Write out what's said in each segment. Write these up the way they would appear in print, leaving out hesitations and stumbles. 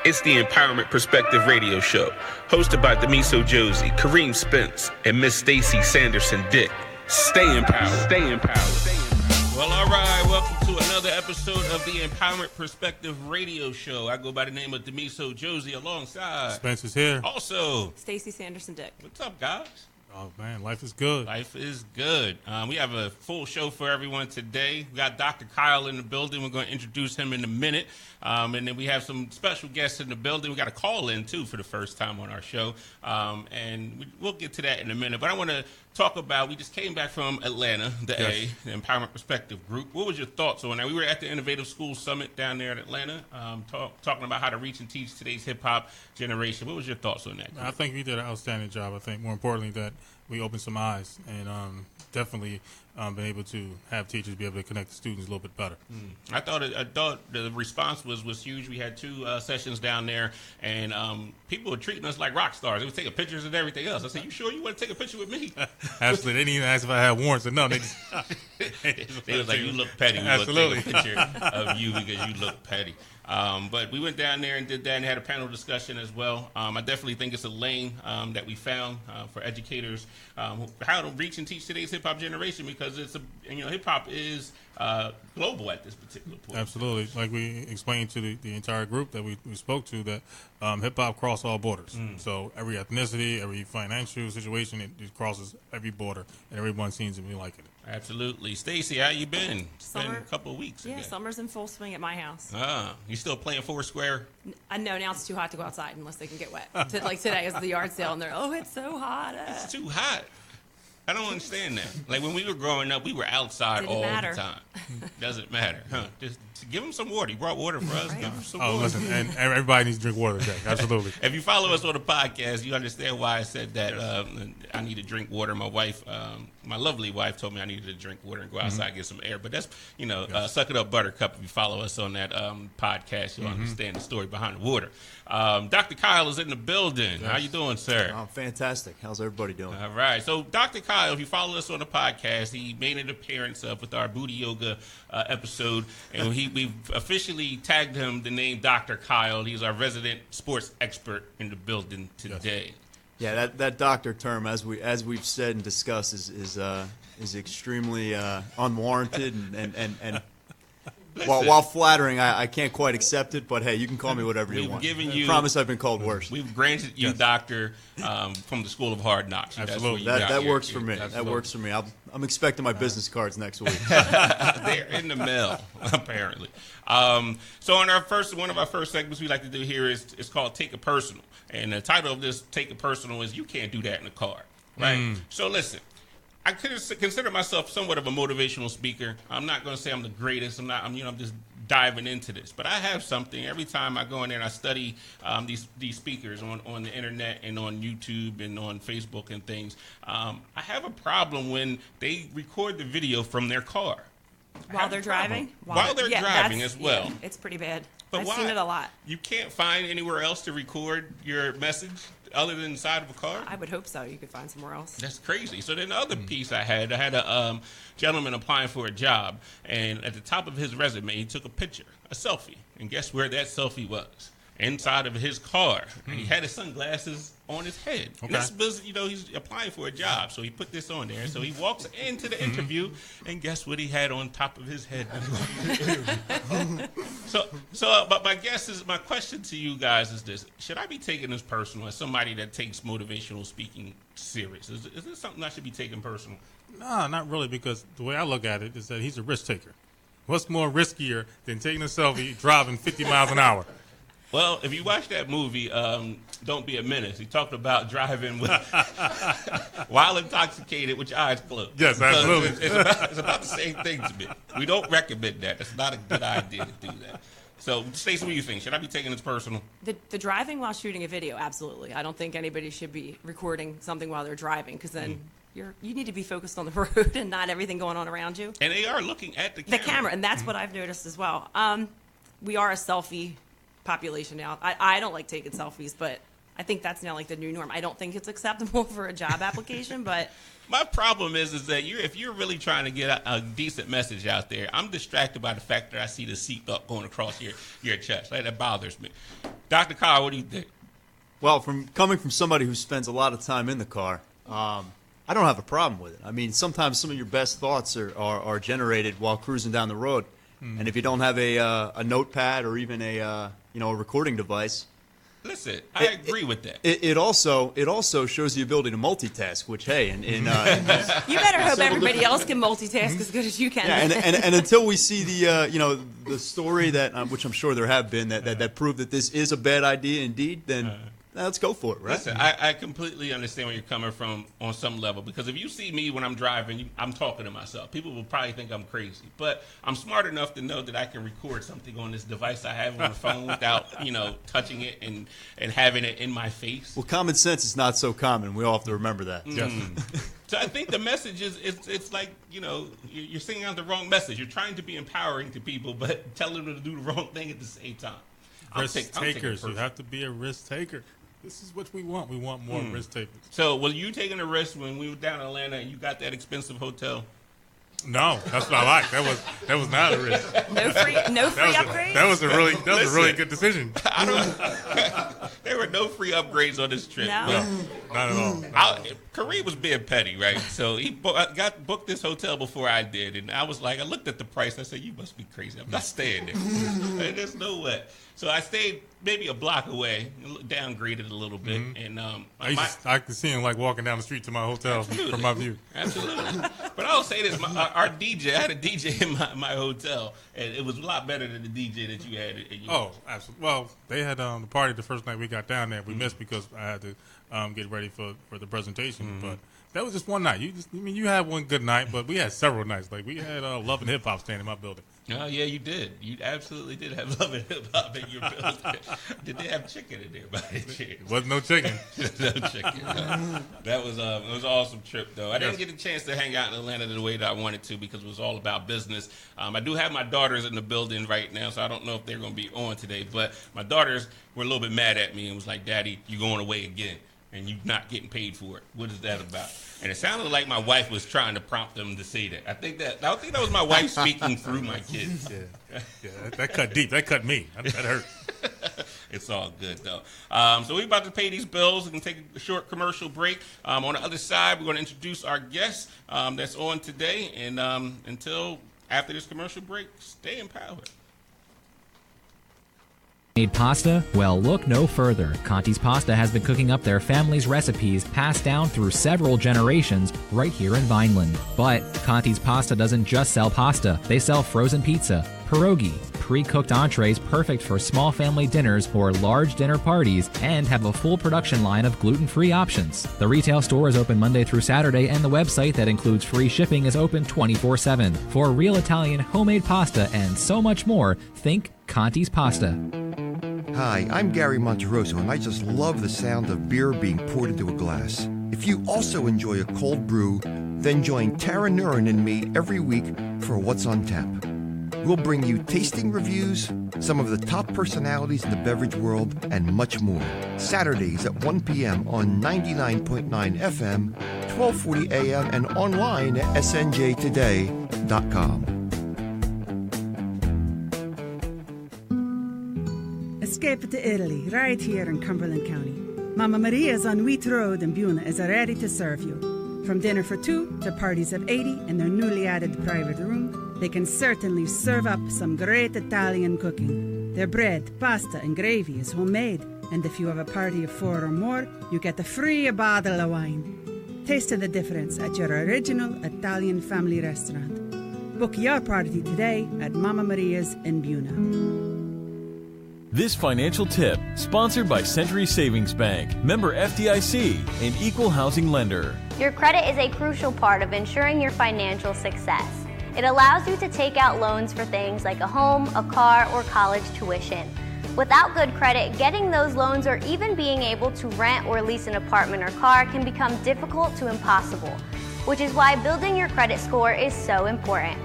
It's the Empowerment Perspective Radio Show, hosted by Demiso Josie, Kareem Spence, and Miss Stacy Sanderson Dick. Stay empowered. Stay empowered. Well, all right. Welcome to another episode of the Empowerment Perspective Radio Show. I go by the name of Demiso Josie alongside Spencer's here. Also, Stacy Sanderson Dick. What's up, guys? Oh, man, life is good. Life is good. We have a full show for everyone today. We got Dr. Kyle in the building. We're going to introduce him in a minute. And then we have some special guests in the building. We got a call in, too, for the first time on our show. And we'll get to that in a minute. But I want to talk about, we just came back from Atlanta, the Empowerment Perspective Group. What was your thoughts on that? We were at the Innovative School Summit down there in Atlanta, talking about how to reach and teach today's hip-hop generation. What was your thoughts on that? I think we did an outstanding job. I think, more importantly, that we opened some eyes and definitely been able to have teachers be able to connect the students a little bit better. I thought the response was huge. We had two sessions down there, and people were treating us like rock stars. They were taking pictures and everything else. I said, "You sure you want to take a picture with me?" Absolutely. They didn't even ask if I had warrants or no. They was like, "You look petty. We want to take a picture of you because you look petty." But we went down there and did that and had a panel discussion as well. I definitely think it's a lane that we found for educators how to reach and teach today's hip hop generation, because it's hip hop is global at this particular point. Absolutely. Like we explained to the entire group that we spoke to, that hip hop crosses all borders. So every ethnicity, every financial situation, it crosses every border, and everyone seems to be liking it. Absolutely. Stacy, how you been? It's been a couple of weeks. Yeah, summer's in full swing at my house. You still playing Foursquare? No, now it's too hot to go outside unless they can get wet. Like today is the yard sale, and they're, it's so hot. It's too hot. I don't understand that. Like when we were growing up, we were outside all the time. Doesn't matter, huh? Just give them some water. You brought water for us. Right. Give them some water. Listen, and everybody needs to drink water today. Absolutely. If you follow us on the podcast, you understand why I said that. I need to drink water. My wife, my lovely wife, told me I needed to drink water and go outside and get some air. But that's, suck it up, Buttercup. If you follow us on that podcast, you'll understand the story behind the water. Dr. Kyle is in the building. Yes. How you doing, sir? I'm fantastic. How's everybody doing? All right. So Dr. Kyle, if you follow us on the podcast, he made an appearance with our Booty Yoga episode, and we've officially tagged him the name Dr. Kyle. He's our resident sports expert in the building today. Yes. Yeah, that doctor term, as we've said and discussed, is extremely unwarranted and while flattering, I can't quite accept it, but hey, you can call me whatever you want. I promise I've been called worse. We've granted you doctor from the School of Hard Knocks. Absolutely. That works for me. Absolutely. That works for me. I'm expecting my business cards next week. They're in the mail, apparently. So on one of our first segments we like to do here is called Take It Personal. And the title of this Take It Personal is You Can't Do That in the Car. Right? So listen. I consider myself somewhat of a motivational speaker. I'm not going to say I'm the greatest. I'm just diving into this. But I have something. Every time I go in there and I study these speakers on the internet and on YouTube and on Facebook and things, I have a problem when they record the video from their car. While they're driving? While they're driving as well. Yeah, it's pretty bad. But I've seen it a lot. You can't find anywhere else to record your message other than inside of a car? I would hope so. You could find somewhere else. That's crazy. So then the other piece I had a gentleman applying for a job, and at the top of his resume, he took a picture, a selfie. And guess where that selfie was? Inside of his car. And he had his sunglasses on his head. Okay. And that's because, he's applying for a job, so he put this on there. So he walks into the interview, and guess what he had on top of his head? But my question to you guys is this: should I be taking this personal as somebody that takes motivational speaking serious? Is this something I should be taking personal? No, not really, because the way I look at it is that he's a risk taker. What's more riskier than taking a selfie driving 50 miles an hour? Well, if you watch that movie, Don't Be a Menace, he talked about driving while intoxicated with your eyes closed. Yes, absolutely. It's about the same thing to me. We don't recommend that. It's not a good idea to do that. So, Stacey, what do you think? Should I be taking this personal? The driving while shooting a video, absolutely. I don't think anybody should be recording something while they're driving, because then you need to be focused on the road and not everything going on around you. And they are looking at the camera. The camera, and that's what I've noticed as well. We are a selfie population now. I don't like taking selfies, but I think that's now like the new norm. I don't think it's acceptable for a job application, but My problem is that if you're really trying to get a decent message out there, I'm distracted by the fact that I see the seatbelt going across your chest. That bothers me. Dr. Carr, what do you think? Well, coming from somebody who spends a lot of time in the car, I don't have a problem with it. I mean, sometimes some of your best thoughts are generated while cruising down the road, and if you don't have a notepad or even a recording device. Listen, I agree with that. It also shows the ability to multitask, which you better hope everybody else can multitask as good as you can. Yeah, and until we see the story that which I'm sure there have been that prove that this is a bad idea indeed, then let's go for it, right? Listen, I completely understand where you're coming from on some level, because if you see me when I'm driving, I'm talking to myself. People will probably think I'm crazy, but I'm smart enough to know that I can record something on this device I have on the phone without, touching it and having it in my face. Well, common sense is not so common. We all have to remember that. So I think the message is it's like, you're sending out the wrong message. You're trying to be empowering to people, but telling them to do the wrong thing at the same time. Risk takers. You have to be a risk taker. This is what we want. We want more risk takers. So, were you taking a risk when we were down in Atlanta and you got that expensive hotel? No, that's what I like. That was not a risk. No free upgrades? That was a really good decision. There were no free upgrades on this trip. No. Not at all. Kareem was being petty, right? So he booked this hotel before I did, and I looked at the price. I said, "You must be crazy. I'm not staying there. There's no way." So I stayed maybe a block away, downgraded a little bit, and I could see him like walking down the street to my hotel from my view. Absolutely. But I'll say this: our DJ, I had a DJ in my hotel, and it was a lot better than the DJ that you had. Oh, absolutely. Well, they had the party the first night we got down there. We missed because I had to get ready for the presentation, but. That was just one night. You had one good night, but we had several nights. Like we had Love and Hip Hop staying in my building. Oh yeah, you did. You absolutely did have Love and Hip Hop in your building. Did they have chicken in there by any chance? Wasn't no chicken. No chicken. That was it was an awesome trip though. I didn't get a chance to hang out in Atlanta the way that I wanted to because it was all about business. I do have my daughters in the building right now, so I don't know if they're going to be on today. But my daughters were a little bit mad at me and was like, "Daddy, you going away again? And you're not getting paid for it. What is that about?" And it sounded like my wife was trying to prompt them to say that. I think that was my wife speaking through my kids. Yeah, that cut deep. That cut me. That hurt. It's all good, though. So we're about to pay these bills and take a short commercial break. On the other side, we're going to introduce our guest that's on today. And until after this commercial break, stay empowered. Made pasta? Well, look no further. Conti's Pasta has been cooking up their family's recipes passed down through several generations right here in Vineland. But Conti's Pasta doesn't just sell pasta. They sell frozen pizza, pierogi, pre-cooked entrees perfect for small family dinners or large dinner parties, and have a full production line of gluten-free options. The retail store is open Monday through Saturday, and the website that includes free shipping is open 24/7. For real Italian homemade pasta and so much more, think Conti's Pasta. Hi, I'm Gary Monteroso, and I just love the sound of beer being poured into a glass. If you also enjoy a cold brew, then join Tara Nurin and me every week for What's on Tap. We'll bring you tasting reviews, some of the top personalities in the beverage world, and much more. Saturdays at 1 p.m. on 99.9 FM, 1240 a.m., and online at snjtoday.com. Escape to Italy, right here in Cumberland County. Mama Maria's on Wheat Road in Buna is ready to serve you. From dinner for two to parties of 80 in their newly added private room, they can certainly serve up some great Italian cooking. Their bread, pasta, and gravy is homemade, and if you have a party of 4 or more, you get a free bottle of wine. Taste the difference at your original Italian family restaurant. Book your party today at Mama Maria's in Buna. This financial tip, sponsored by Century Savings Bank, member FDIC, and equal housing lender. Your credit is a crucial part of ensuring your financial success. It allows you to take out loans for things like a home, a car, or college tuition. Without good credit, getting those loans or even being able to rent or lease an apartment or car can become difficult to impossible, which is why building your credit score is so important.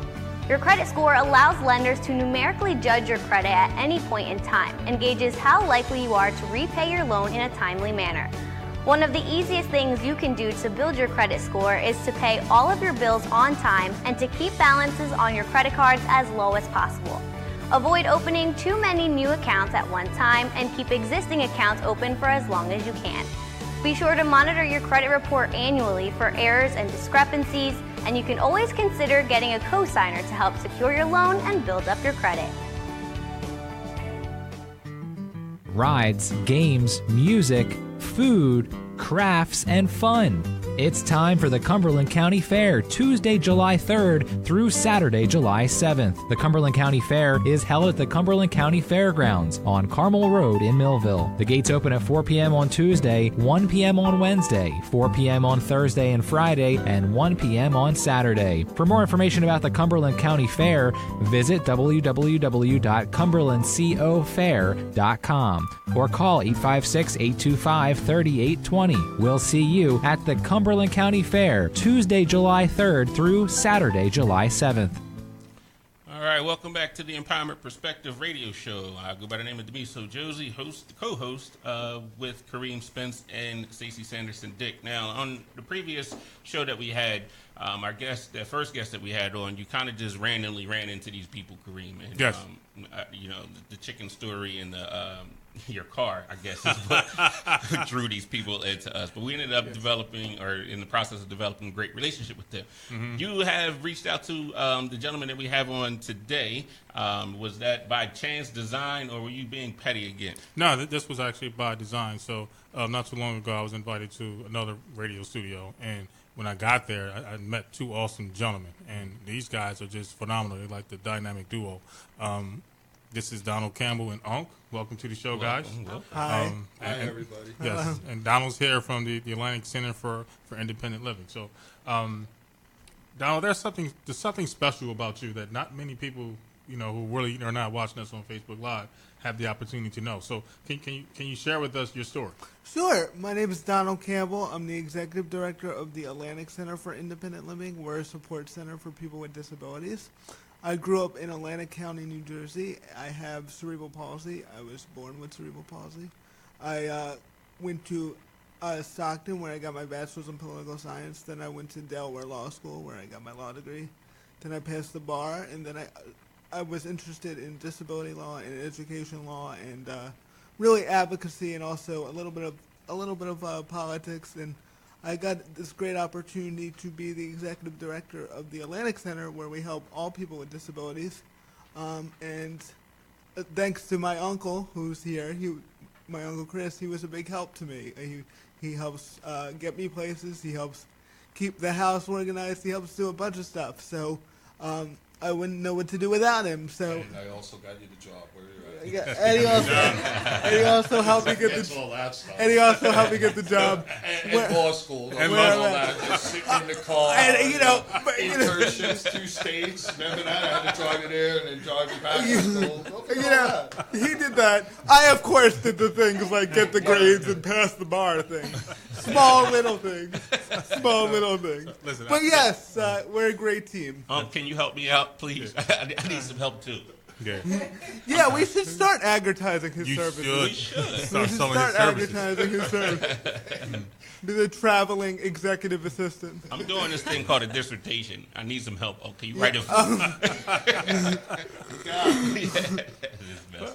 Your credit score allows lenders to numerically judge your credit at any point in time and gauges how likely you are to repay your loan in a timely manner. One of the easiest things you can do to build your credit score is to pay all of your bills on time and to keep balances on your credit cards as low as possible. Avoid opening too many new accounts at one time and keep existing accounts open for as long as you can. Be sure to monitor your credit report annually for errors and discrepancies, and you can always consider getting a cosigner to help secure your loan and build up your credit. Rides, games, music, food, crafts, and fun. It's time for the Cumberland County Fair, Tuesday, July 3rd through Saturday, July 7th. The Cumberland County Fair is held at the Cumberland County Fairgrounds on Carmel Road in Millville. The gates open at 4 p.m. on Tuesday, 1 p.m. on Wednesday, 4 p.m. on Thursday and Friday, and 1 p.m. on Saturday. For more information about the Cumberland County Fair, visit www.cumberlandcofair.com or call 856-825-3820. We'll see you at the Cumberland County Fair, Tuesday, July 3rd through Saturday, July 7th. All right, welcome back to the Empowerment Perspective Radio Show. I go by the name of Demiso Josie, co-host with Kareem Spence and Stacey Sanderson Dick. Now, on the previous show that we had, our guest, the first guest that we had on, you kind of just randomly ran into these people, Kareem. And, yes. You know, the chicken story and the your car, I guess, is what drew these people into us. But we ended up developing, or in the process of developing, a great relationship with them. Mm-hmm. You have reached out to the gentleman that we have on today. Was that by chance, design, or were you being petty again? No, this was actually by design. So not too long ago, I was invited to another radio studio, and when I got there, I met two awesome gentlemen, and these guys are just phenomenal. They're like the dynamic duo. This is Donald Campbell and Unc. Welcome to the show, guys. Hi. Hi, everybody. Yes, Hello. and Donald's here from the Atlantic Center for Independent Living. So, Donald, there's something special about you that not many people, you know, who really are not watching us on Facebook Live have the opportunity to know. So, can you share with us your story? Sure. My name is Donald Campbell. I'm the executive director of the Atlantic Center for Independent Living. We're a support center for people with disabilities. I grew up in Atlantic County, New Jersey. I have cerebral palsy. I was born with cerebral palsy. I went to Stockton, where I got my bachelor's in political science. Then I went to Delaware Law School, where I got my law degree. Then I passed the bar, and then I was interested in disability law and education law and really advocacy, and also a little bit of politics. And I got this great opportunity to be the executive director of the Atlantic Center, where we help all people with disabilities. And thanks to my uncle, who's here, my Uncle Chris, he was a big help to me. He helps get me places. He helps keep the house organized. He helps do a bunch of stuff. So I wouldn't know what to do without him. So and I also got you the job. Where you're at. Yeah, and he also helped me get all that stuff. And he also helped me get the job. And law school. And all that. Just sitting in the car. And internships, 2 states. Remember that? I had to drive you there and then drive you back to school. He did that. I, of course, did the things like get the grades and pass the bar thing. Small little things. Listen, but yes, we're a great team. Can you help me out, please? I need some help, too. Yeah, we should start advertising his services. We should. Start advertising his services. Be the traveling executive assistant. I'm doing this thing called a dissertation. I need some help. Okay, you write it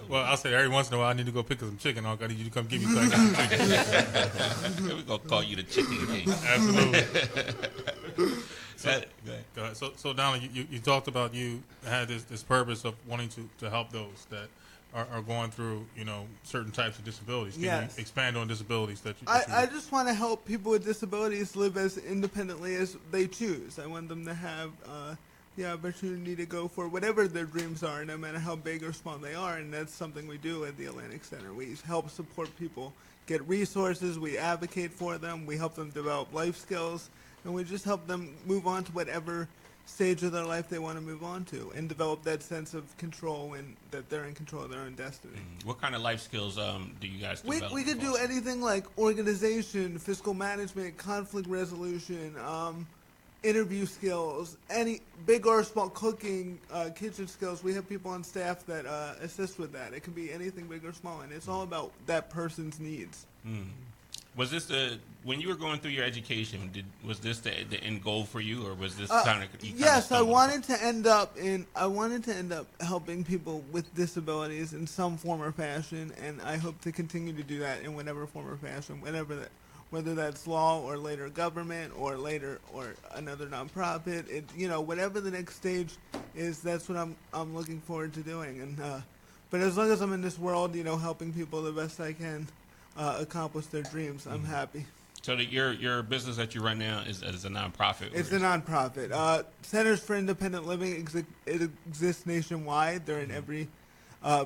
Well, I'll say every once in a while I need to go pick up some chicken. I need you to come give me some chicken. We're going to call you the chicken king. Absolutely. So Donald, you talked about you had this purpose of wanting to help those that are going through, you know, certain types of disabilities. Can you expand on disabilities that you I just want to help people with disabilities live as independently as they choose. I want them to have the opportunity to go for whatever their dreams are, no matter how big or small they are, and that's something we do at the Atlantic Center. We help support people get resources, we advocate for them, we help them develop life skills, and we just help them move on to whatever stage of their life they want to move on to and develop that sense of control and that they're in control of their own destiny. What kind of life skills do you guys develop? We could do anything like organization, fiscal management, conflict resolution, interview skills, any big or small cooking, kitchen skills. We have people on staff that assist with that. It can be anything big or small, and it's all about that person's needs. Was this when you were going through your education? Was this the end goal for you, or was this kind of? Yes, I wanted to end up helping people with disabilities in some form or fashion, and I hope to continue to do that in whatever form or fashion, whether that's law or later government or later or another nonprofit. Whatever the next stage is, that's what I'm looking forward to doing. And but as long as I'm in this world, helping people the best I can. Accomplish their dreams. I'm happy. So your business that you run now is a nonprofit? It's a nonprofit. Centers for Independent Living it exists nationwide. They're in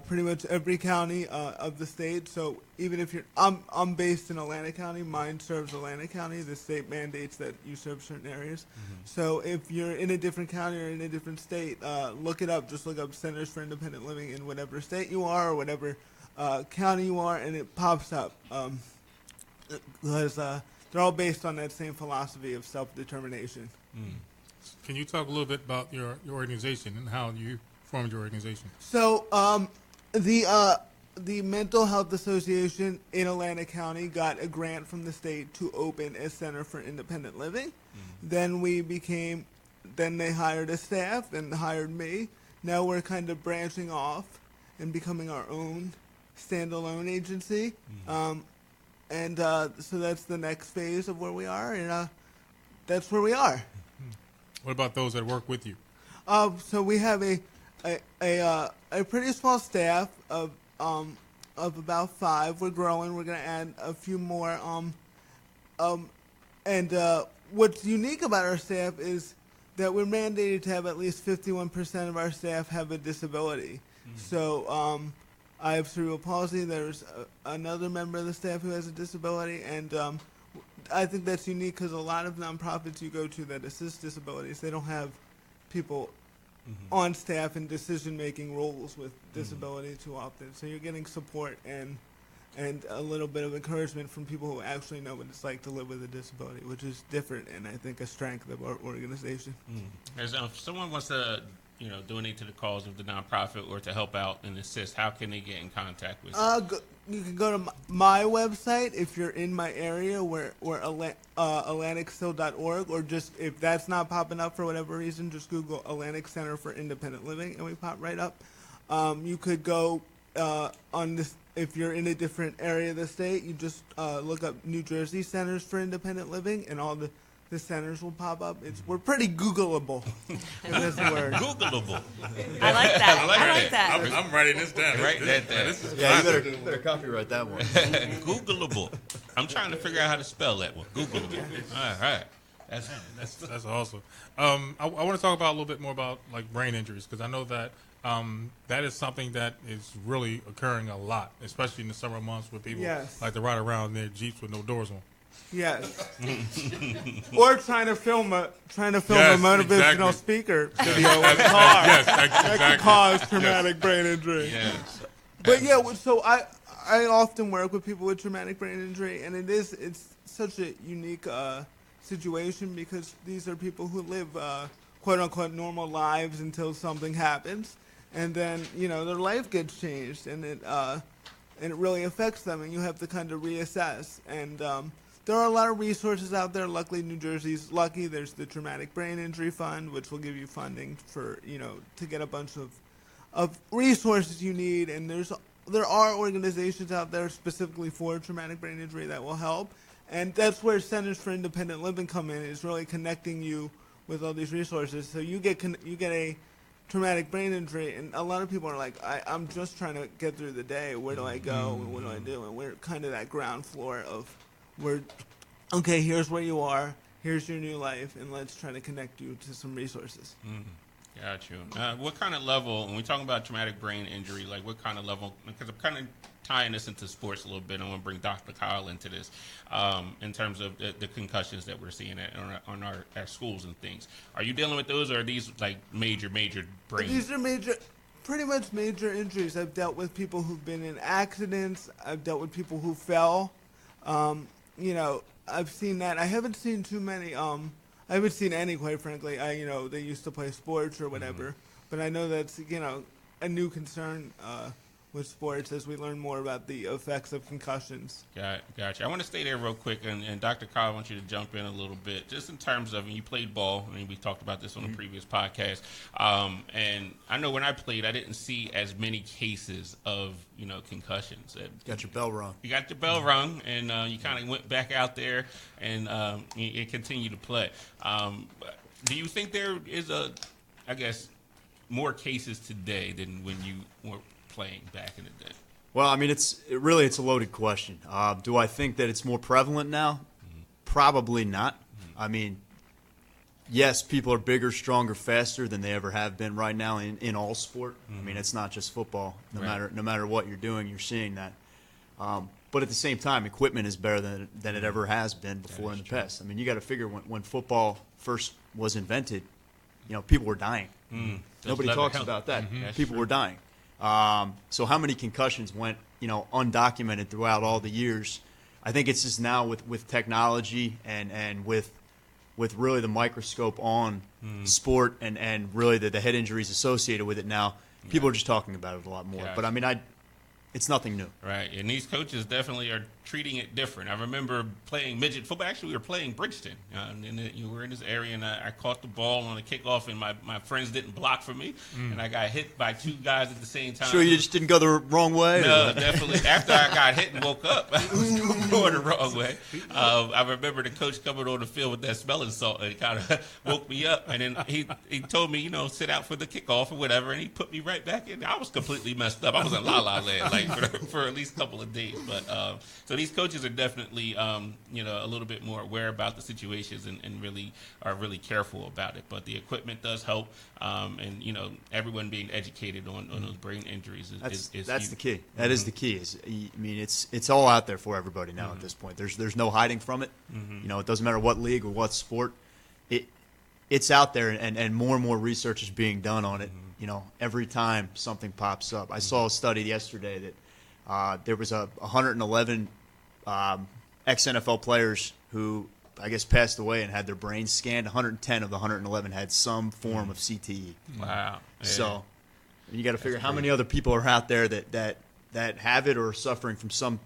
pretty much every county of the state. So even if I'm based in Atlantic County, mine serves Atlantic County. The state mandates that you serve certain areas. So if you're in a different county or in a different state, look it up. Just look up Centers for Independent Living in whatever state you are or whatever county you are, and it pops up because they're all based on that same philosophy of self-determination. Can you talk a little bit about your organization and how you formed your organization? So the Mental Health Association in Atlantic County got a grant from the state to open a Center for Independent Living. Then they hired a staff and hired me. Now we're kind of branching off and becoming our own standalone agency, and so that's the next phase of where we are, and that's where we are. What about those that work with you? So we have a pretty small staff of about 5. We're growing. We're going to add a few more. And what's unique about our staff is that we're mandated to have at least 51% of our staff have a disability. So I have cerebral palsy. There's another member of the staff who has a disability, and I think that's unique because a lot of nonprofits you go to that assist disabilities, they don't have people on staff in decision-making roles with disability too often. So you're getting support and a little bit of encouragement from people who actually know what it's like to live with a disability, which is different and I think a strength of our organization. If someone wants to donate to the cause of the nonprofit or to help out and assist, how can they get in contact with you? You can go to my website if you're in my area, where atlanticstill.org, or just if that's not popping up for whatever reason, just Google Atlantic Center for Independent Living and we pop right up. You could go on this if you're in a different area of the state. You just look up New Jersey Centers for Independent Living, and all the centers will pop up. We're pretty Googleable. That's the word. Googleable. I like that. I like that. I'm writing this down. Write that down. You better copyright that one. Googleable. I'm trying to figure out how to spell that one. Googleable. All right. That's awesome. I want to talk about a little bit more about like brain injuries, because I know that that is something that is really occurring a lot, especially in the summer months where people like to ride around in their Jeeps with no doors on. Yes. Or trying to film a motivational speaker video in a car. That can cause traumatic brain injury. Yes. But so I often work with people with traumatic brain injury, and it's such a unique situation because these are people who live quote unquote normal lives until something happens, and then their life gets changed, and it really affects them, and you have to kind of reassess. And there are a lot of resources out there. Luckily, New Jersey's lucky. There's the Traumatic Brain Injury Fund, which will give you funding for to get a bunch of resources you need. And there are organizations out there specifically for traumatic brain injury that will help. And that's where Centers for Independent Living come in. Is really connecting you with all these resources. So you get a traumatic brain injury, and a lot of people are like, I'm just trying to get through the day. Where do I go? And what do I do? And we're kind of that ground floor of. Okay, here's where you are, here's your new life, and let's try to connect you to some resources. Got you. What kind of level, when we talk about traumatic brain injury, like what kind of level, because I'm kind of tying this into sports a little bit, I want to bring Dr. Kyle into this, in terms of the concussions that we're seeing on our schools and things. Are you dealing with those, or are these like major brain? These are pretty much major injuries. I've dealt with people who've been in accidents, I've dealt with people who fell. I've seen that. I haven't seen too many. I haven't seen any, quite frankly. They used to play sports or whatever, but I know that's a new concern with sports as we learn more about the effects of concussions. Gotcha. I want to stay there real quick, and Dr. Kyle, I want you to jump in a little bit, just in terms of, you played ball. I mean, we talked about this on the previous podcast, and I know when I played, I didn't see as many cases of concussions. Got your bell rung. You got your bell rung, and you kind of went back out there and you continued to play. Do you think there is more cases today than when you were playing back in the day? Well, I mean, it's a loaded question. Do I think that it's more prevalent now? Probably not. I mean, yes, people are bigger, stronger, faster than they ever have been right now in all sport. I mean, it's not just football. No matter what you're doing, you're seeing that. But at the same time, equipment is better than it ever has been before in the past. I mean, you got to figure when football first was invented, people were dying. Nobody talks about that. People were dying. So how many concussions went, undocumented throughout all the years? I think it's just now with technology and with really the microscope on sport and really the head injuries associated with it now, people are just talking about it a lot more. Gotcha. But I mean, it's nothing new. Right, and these coaches definitely are treating it different. I remember playing midget football. Actually, we were playing Bridgeton, and you were in this area, and I caught the ball on a kickoff, and my friends didn't block for me, and I got hit by two guys at the same time. Sure, you just didn't go the wrong way? No, definitely. After I got hit and woke up, I was going the wrong way. I remember the coach coming on the field with that smelling salt, and it kind of woke me up, and then he told me, sit out for the kickoff or whatever, and he put me right back in. I was completely messed up. I was in la-la land, for at least a couple of days. But so these coaches are definitely a little bit more aware about the situations and really are really careful about it. But the equipment does help, and everyone being educated on those brain injuries is that's huge. the key. That is the key. It's all out there for everybody now at this point. There's no hiding from it. It doesn't matter what league or what sport. It's out there, and more research is being done on it. Every time something pops up. I saw a study yesterday that there was 111 ex-NFL players who, I guess, passed away and had their brains scanned. 110 of the 111 had some form of CTE. Wow. Yeah. So you got to figure how many other people are out there that have it or are suffering from some,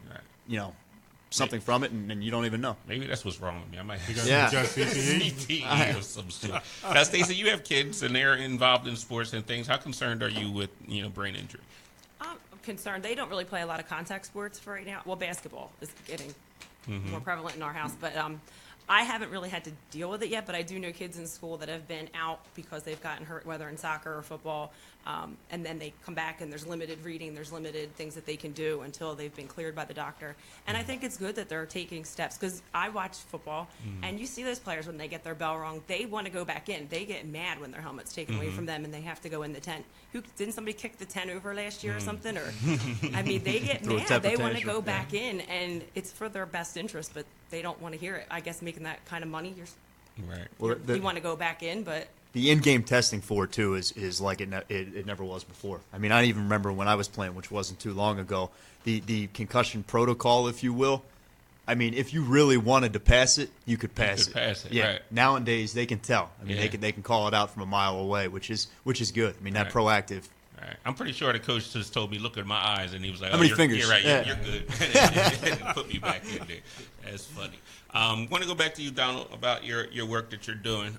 something from it, and you don't even know. Maybe that's what's wrong with me. I might have CTE of some sort. Now, Stacey, you have kids, and they're involved in sports and things. How concerned are you with brain injury? I'm concerned. They don't really play a lot of contact sports for right now. Well, basketball is getting more prevalent in our house, but I haven't really had to deal with it yet, but I do know kids in school that have been out because they've gotten hurt, whether in soccer or football, and then they come back and there's limited reading, there's limited things that they can do until they've been cleared by the doctor. And I think it's good that they're taking steps, because I watch football, and you see those players when they get their bell rung, they want to go back in. They get mad when their helmet's taken away from them and they have to go in the tent. Didn't somebody kick the tent over last year or something? Or I mean, they get mad. They want to go back in, and it's for their best interest, but they don't want to hear it. I guess making that kind of money, you want to go back in, but the in-game testing for it too is like it never was before. I mean, I even remember when I was playing, which wasn't too long ago, the concussion protocol, if you will. I mean, if you really wanted to pass it, you could pass it. Yeah. Right. Nowadays they can tell. I mean, they can call it out from a mile away, which is good. I mean, that proactive. Right. I'm pretty sure the coach just told me, look at my eyes, and he was like, how many fingers? You're right, you're good. And put me back in there. That's funny. I want to go back to you, Donald, about your work that you're doing.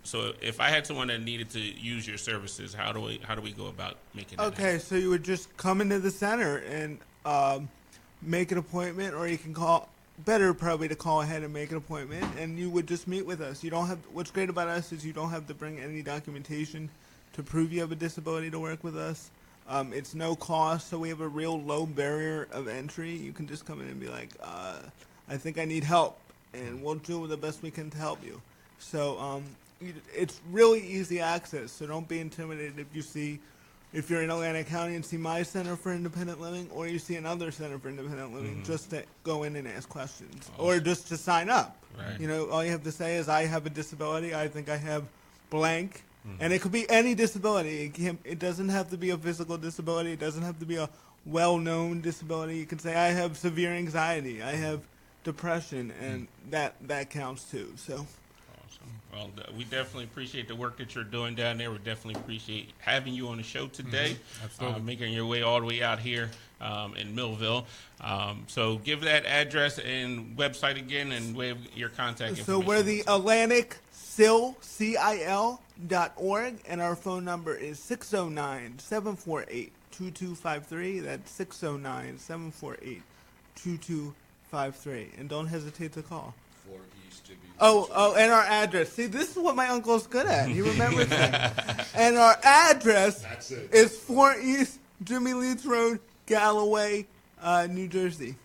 So if I had someone that needed to use your services, how do we go about making that happen? So you would just come into the center and make an appointment, or you can call. Better probably to call ahead and make an appointment, and you would just meet with us. You don't have. What's great about us is you don't have to bring any documentation to prove you have a disability to work with us. It's no cost, so we have a real low barrier of entry. You can just come in and be like, I think I need help, and we'll do the best we can to help you. So it's really easy access, so don't be intimidated if you're in Atlantic County and see my Center for Independent Living, or you see another Center for Independent Living, just to go in and ask questions, or just to sign up. Right. All you have to say is, I have a disability, I think I have blank. And it could be any disability. It doesn't have to be a physical disability. It doesn't have to be a well-known disability. You can say, I have severe anxiety. I have depression, and that counts too. So, Awesome. Well, we definitely appreciate the work that you're doing down there. We definitely appreciate having you on the show today. Absolutely. Making your way all the way out here in Millville. So give that address and website again and where your contact information. So we're the Atlantic CIL.org, and our phone number is 609-748-2253. That's 609-748-2253. And don't hesitate to call. 4 East Jimmy. Oh, and our address. See, this is what my uncle's good at. He remembers things. And our address is 4 East Jimmy Leach Road, Galloway, New Jersey.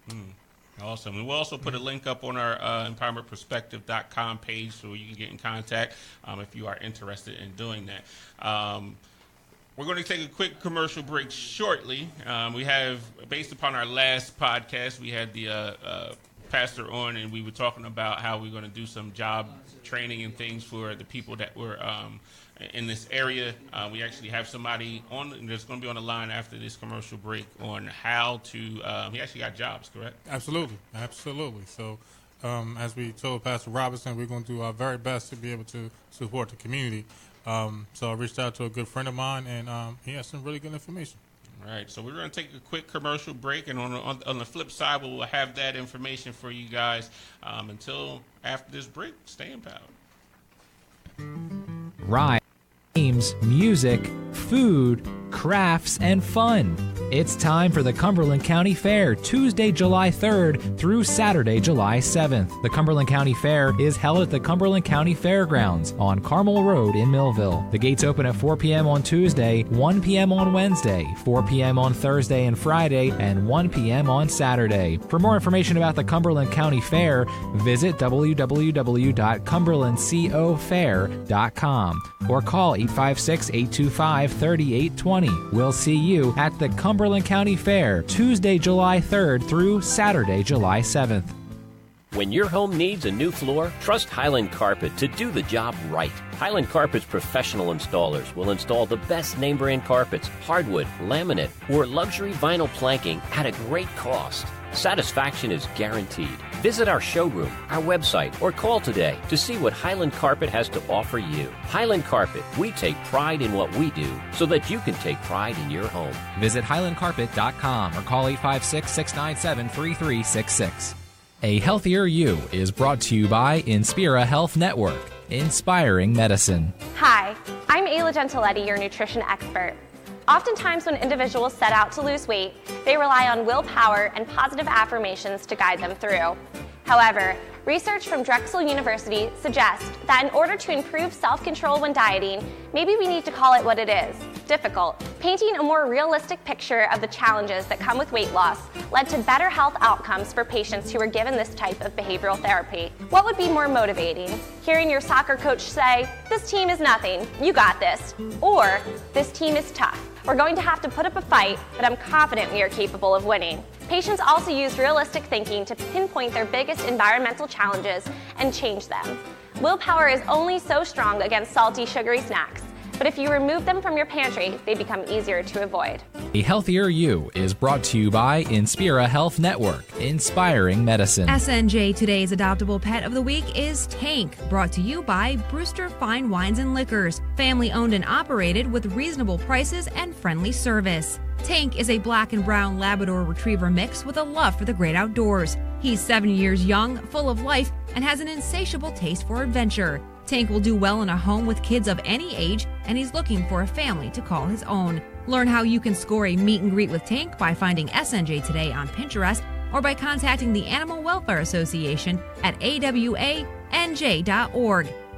Awesome. And we'll also put a link up on our empowermentperspective.com page so you can get in contact if you are interested in doing that. We're going to take a quick commercial break shortly. We have, based upon our last podcast, we had the pastor on, and we were talking about how we're going to do some job training and things for the people that were in this area. We actually have somebody on that's going to be on the line after this commercial break on how to. He actually got jobs, correct? Absolutely. So, as we told Pastor Robinson, we're going to do our very best to be able to support the community. So I reached out to a good friend of mine, and he has some really good information. All right, so we're going to take a quick commercial break, and on the flip side, we will have that information for you guys. Until after this break, stay empowered. Right. Games, music, food, crafts, and fun. It's time for the Cumberland County Fair, Tuesday, July 3rd through Saturday, July 7th. The Cumberland County Fair is held at the Cumberland County Fairgrounds on Carmel Road in Millville. The gates open at 4 p.m. on Tuesday, 1 p.m. on Wednesday, 4 p.m. on Thursday and Friday, and 1 p.m. on Saturday. For more information about the Cumberland County Fair, visit www.cumberlandcofair.com or call 856-825-3820. We'll see you at the Cumberland County Fair, Tuesday, July 3rd through Saturday, July 7th. When your home needs a new floor, trust Highland Carpet to do the job right. Highland Carpet's professional installers will install the best name brand carpets, hardwood, laminate, or luxury vinyl planking at a great cost. Satisfaction is guaranteed. Visit our showroom, our website, or call today to see what Highland Carpet has to offer you. Highland Carpet, we take pride in what we do so that you can take pride in your home. Visit highlandcarpet.com or call 856-697-3366. A Healthier You is brought to you by Inspira Health Network, inspiring medicine. Hi, I'm Ayla Gentiletti, your nutrition expert. Oftentimes when individuals set out to lose weight, they rely on willpower and positive affirmations to guide them through. However, research from Drexel University suggests that in order to improve self-control when dieting, maybe we need to call it what it is, difficult. Painting a more realistic picture of the challenges that come with weight loss led to better health outcomes for patients who were given this type of behavioral therapy. What would be more motivating? Hearing your soccer coach say, "This team is nothing, you got this," or "This team is tough. We're going to have to put up a fight, but I'm confident we are capable of winning." Patients also used realistic thinking to pinpoint their biggest environmental challenges and change them. Willpower is only so strong against salty, sugary snacks, but if you remove them from your pantry, they become easier to avoid. A Healthier You is brought to you by Inspira Health Network, inspiring medicine. SNJ Today's Adoptable Pet of the Week is Tank, brought to you by Brewster Fine Wines and Liquors, family owned and operated with reasonable prices and friendly service. Tank is a black and brown Labrador Retriever mix with a love for the great outdoors. He's 7 years young, full of life, and has an insatiable taste for adventure. Tank will do well in a home with kids of any age, and he's looking for a family to call his own. Learn how you can score a meet and greet with Tank by finding SNJ Today on Pinterest or by contacting the Animal Welfare Association at awanj.org.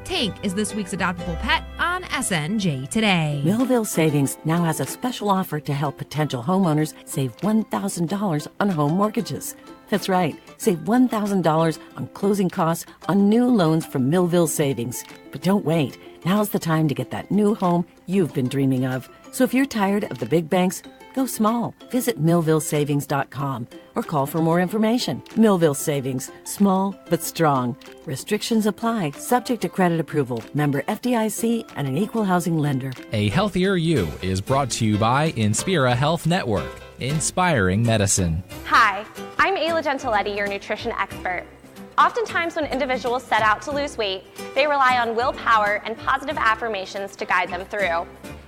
Tank is this week's adoptable pet on SNJ Today. Millville Savings now has a special offer to help potential homeowners save $1,000 on home mortgages. That's right, save $1,000 on closing costs on new loans from Millville Savings. But don't wait. Now's the time to get that new home you've been dreaming of. So if you're tired of the big banks, go small. Visit millvillesavings.com or call for more information. Millville Savings, small but strong. Restrictions apply, subject to credit approval. Member FDIC and an equal housing lender. A Healthier You is brought to you by Inspira Health Network, inspiring medicine. Hi, I'm Ayla Gentiletti, your nutrition expert. Oftentimes when individuals set out to lose weight, they rely on willpower and positive affirmations to guide them through.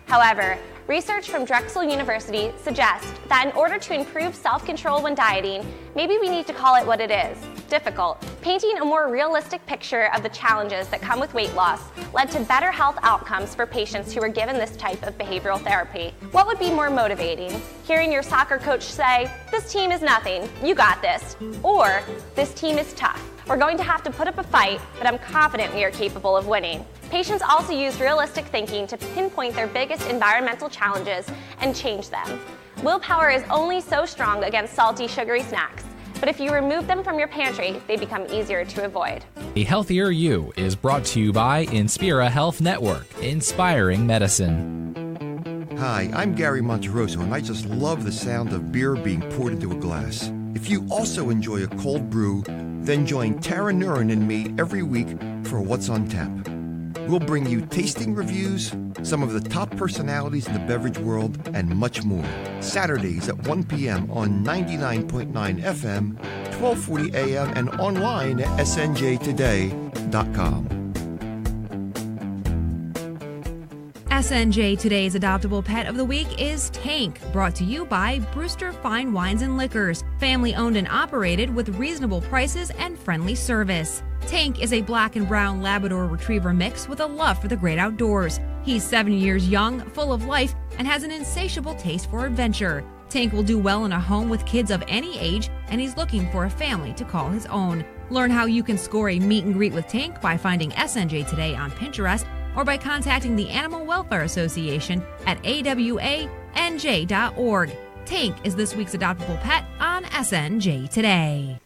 However, research from Drexel University suggests that in order to improve self-control when dieting, maybe we need to call it what it is: difficult. Painting a more realistic picture of the challenges that come with weight loss led to better health outcomes for patients who were given this type of behavioral therapy. What would be more motivating? Hearing your soccer coach say, "This team is nothing, you got this," or "This team is tough. We're going to have to put up a fight, but I'm confident we are capable of winning." Patients also used realistic thinking to pinpoint their biggest environmental challenges and change them. Willpower is only so strong against salty, sugary snacks, but if you remove them from your pantry, they become easier to avoid. A Healthier You is brought to you by Inspira Health Network, inspiring medicine. Hi, I'm Gary Monteroso, and I just love the sound of beer being poured into a glass. If you also enjoy a cold brew, then join Tara Nurin and me every week for What's on Tap. We'll bring you tasting reviews, some of the top personalities in the beverage world, and much more. Saturdays at 1 p.m. on 99.9 FM, 1240 a.m., and online at snjtoday.com. SNJ Today's adoptable pet of the week is Tank, brought to you by Brewster Fine Wines and Liquors, family owned and operated with reasonable prices and friendly service. Tank is a black and brown Labrador Retriever mix with a love for the great outdoors. He's 7 years young, full of life, and has an insatiable taste for adventure. Tank will do well in a home with kids of any age, and he's looking for a family to call his own. Learn how you can score a meet and greet with Tank by finding SNJ Today on Pinterest or by contacting the Animal Welfare Association at awanj.org. Tank is this week's adoptable pet on SNJ Today.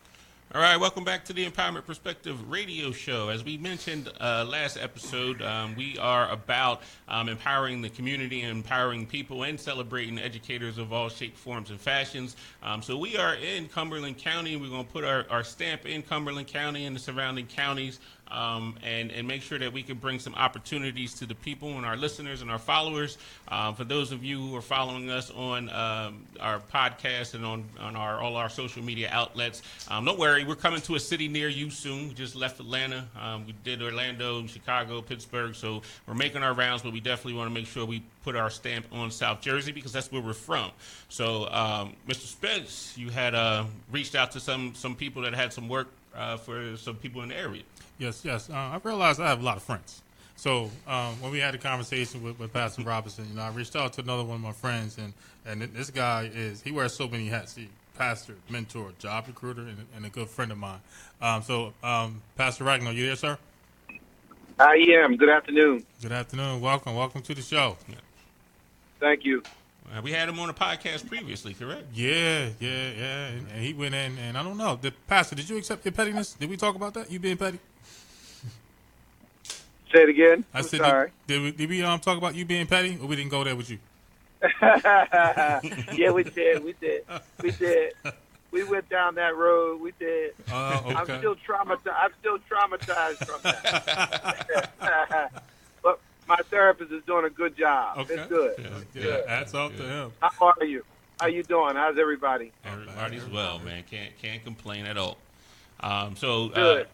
All right, welcome back to the Empowerment Perspective radio show. As we mentioned last episode, we are about empowering the community and empowering people and celebrating educators of all shapes, forms, and fashions. So we are in Cumberland County. We're going to put our stamp in Cumberland County and the surrounding counties. And make sure that we can bring some opportunities to the people and our listeners and our followers. For those of you who are following us on our podcast and on all our social media outlets, don't worry, we're coming to a city near you soon. We just left Atlanta. We did Orlando, Chicago, Pittsburgh. So we're making our rounds, but we definitely want to make sure we put our stamp on South Jersey because that's where we're from. So, Mr. Spence, you had reached out to some people that had some work for some people in the area. Yes. I realized I have a lot of friends. So when we had a conversation with Pastor Robinson, I reached out to another one of my friends, and this guy he wears so many hats. He pastor, mentor, job recruiter, and a good friend of mine. So Pastor Ragnar, you there, sir? I am. Good afternoon. Good afternoon. Welcome to the show. Thank you. We had him on a podcast previously, correct? Yeah. And he went in, and I don't know. Pastor, did you accept your pettiness? Did we talk about that? You being petty? Say it again. I said, sorry. Did we talk about you being petty, or we didn't go there with you? Yeah, we did. We went down that road. We did. Okay. I'm still traumatized from that. But my therapist is doing a good job. Okay. It's good. Yeah. Hats off to him. How are you? How you doing? How's everybody? Everybody's well, man. Can't complain at all. Good.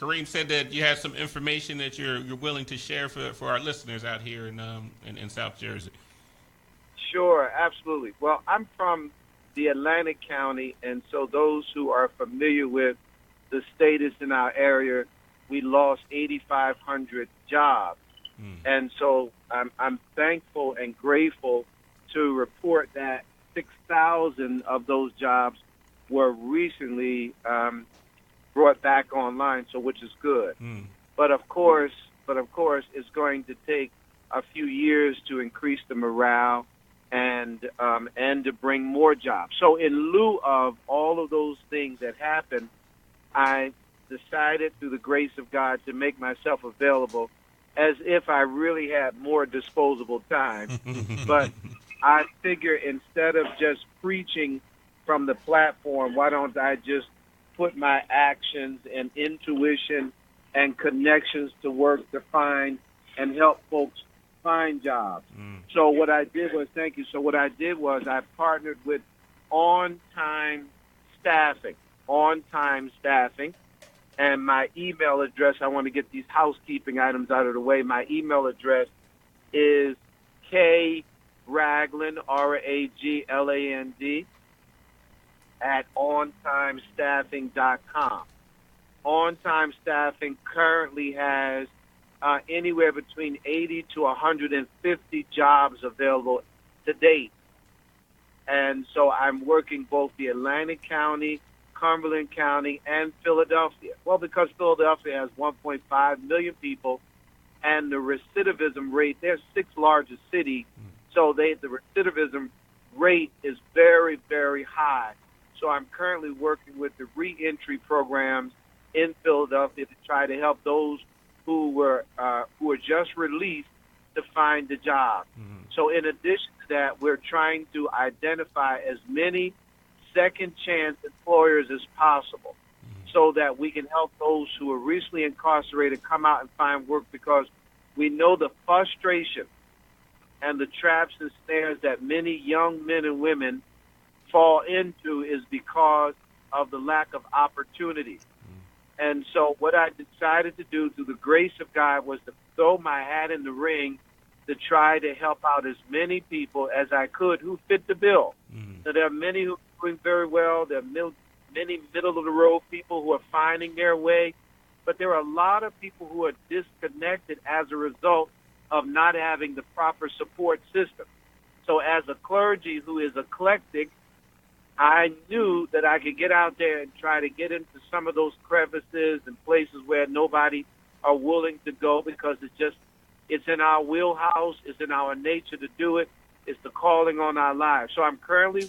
Kareem said that you have some information that you're willing to share for our listeners out here in South Jersey. Sure, absolutely. Well, I'm from the Atlantic County, and so those who are familiar with the status in our area, we lost 8,500 jobs. And so I'm thankful and grateful to report that 6,000 of those jobs were recently brought back online, so which is good. But of course, it's going to take a few years to increase the morale and to bring more jobs. So in lieu of all of those things that happened, I decided through the grace of God to make myself available as if I really had more disposable time. But I figure instead of just preaching from the platform, why don't I just put my actions and intuition and connections to work to find and help folks find jobs. So what I did was, thank you. So what I did was I partnered with On Time Staffing, And my email address, I want to get these housekeeping items out of the way. My email address is kragland, RAGLAND, at ontimestaffing.com. On Time Staffing currently has anywhere between 80 to 150 jobs available to date. And so I'm working both the Atlantic County, Cumberland County, and Philadelphia. Well, because Philadelphia has 1.5 million people, and the recidivism rate, they're sixth largest city, so the recidivism rate is very, very high. So I'm currently working with the reentry programs in Philadelphia to try to help those who were just released to find a job. So in addition to that, we're trying to identify as many second chance employers as possible so that we can help those who are recently incarcerated come out and find work, because we know the frustration and the traps and snares that many young men and women fall into is because of the lack of opportunity. And so what I decided to do through the grace of God was to throw my hat in the ring to try to help out as many people as I could who fit the bill. So there are many who are doing very well. There are many middle-of-the-road people who are finding their way. But there are a lot of people who are disconnected as a result of not having the proper support system. So as a clergy who is eclectic, I knew that I could get out there and try to get into some of those crevices and places where nobody are willing to go, because it's in our wheelhouse, it's in our nature to do it, it's the calling on our lives. So I'm currently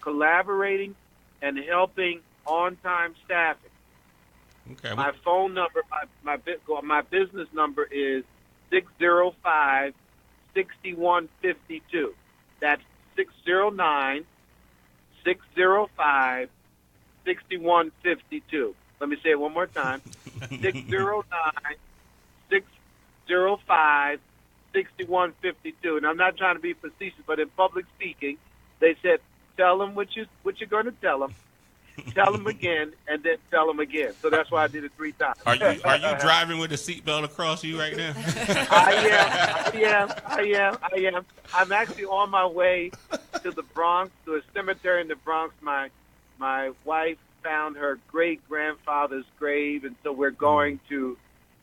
collaborating and helping On-Time Staffing. Okay. My phone number, my business number is 605-6152. That's 609-605-6152. Let me say it one more time. 609-605-6152. And I'm not trying to be facetious, but in public speaking, they said, tell them what you're going to tell them. Tell them again, and then tell them again. So that's why I did it 3 times. Are you driving with a seatbelt across you right now? I am. I'm actually on my way to the Bronx, to a cemetery in the Bronx. My wife found her great-grandfather's grave, and so we're going to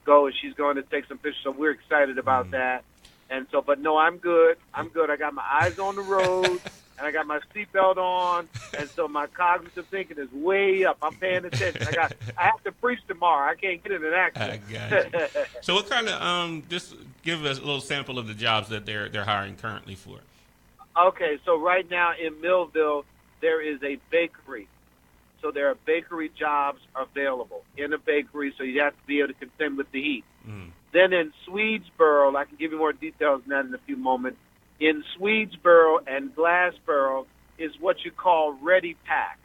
go, and she's going to take some pictures. So we're excited about that. And so, but no, I'm good. I'm good. I got my eyes on the road. And I got my seatbelt on, and so my cognitive thinking is way up. I'm paying attention. I have to preach tomorrow. I can't get in an accident. I got you. So what kind of just give us a little sample of the jobs that they're hiring currently for. Okay, so right now in Millville there is a bakery. So there are bakery jobs available in a bakery, so you have to be able to contend with the heat. Then in Swedesboro, I can give you more details on that in a few moments. In Swedesboro and Glassboro is what you call Ready Pack.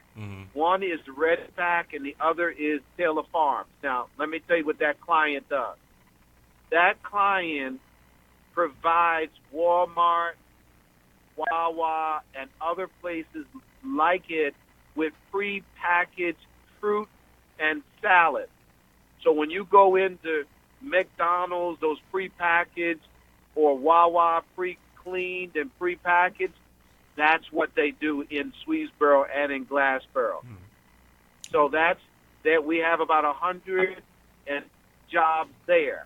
One is Ready Pack and the other is Taylor Farms. Now, let me tell you what that client does. That client provides Walmart, Wawa, and other places like it with pre-packaged fruit and salad. So when you go into McDonald's, those pre-packaged, or Wawa pre-cleaned and pre-packaged, that's what they do in Swedesboro and in Glassboro. So that's that. We have about 100 jobs there.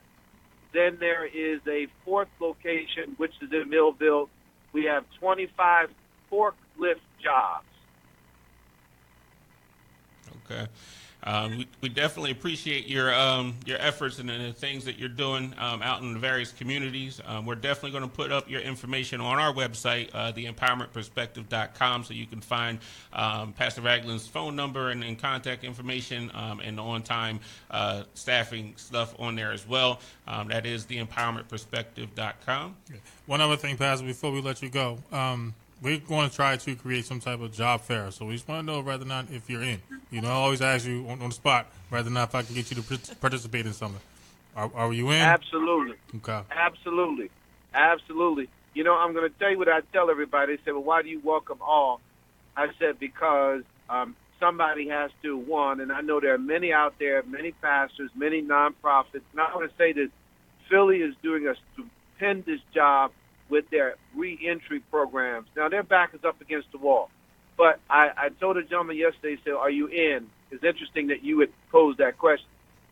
Then there is a fourth location, which is in Millville. We have 25 forklift jobs. Okay. We definitely appreciate your efforts and the things that you're doing out in the various communities. We're definitely going to put up your information on our website, theempowermentperspective.com, so you can find Pastor Ragland's phone number and contact information and on-time staffing stuff on there as well. That is theempowermentperspective.com. One other thing, Pastor, before we let you go. We're going to try to create some type of job fair. So we just want to know whether or not if you're in. You know, I always ask you on the spot whether or not if I can get you to participate in something. Are you in? Absolutely. Okay. Absolutely. You know, I'm going to tell you what I tell everybody. They say, well, why do you welcome all? I said, because somebody has to, one, and I know there are many out there, many pastors, many nonprofits, and I want to say that Philly is doing a stupendous job with their reentry programs. Now, their back is up against the wall. But I told a gentleman yesterday, he said, are you in? It's interesting that you would pose that question.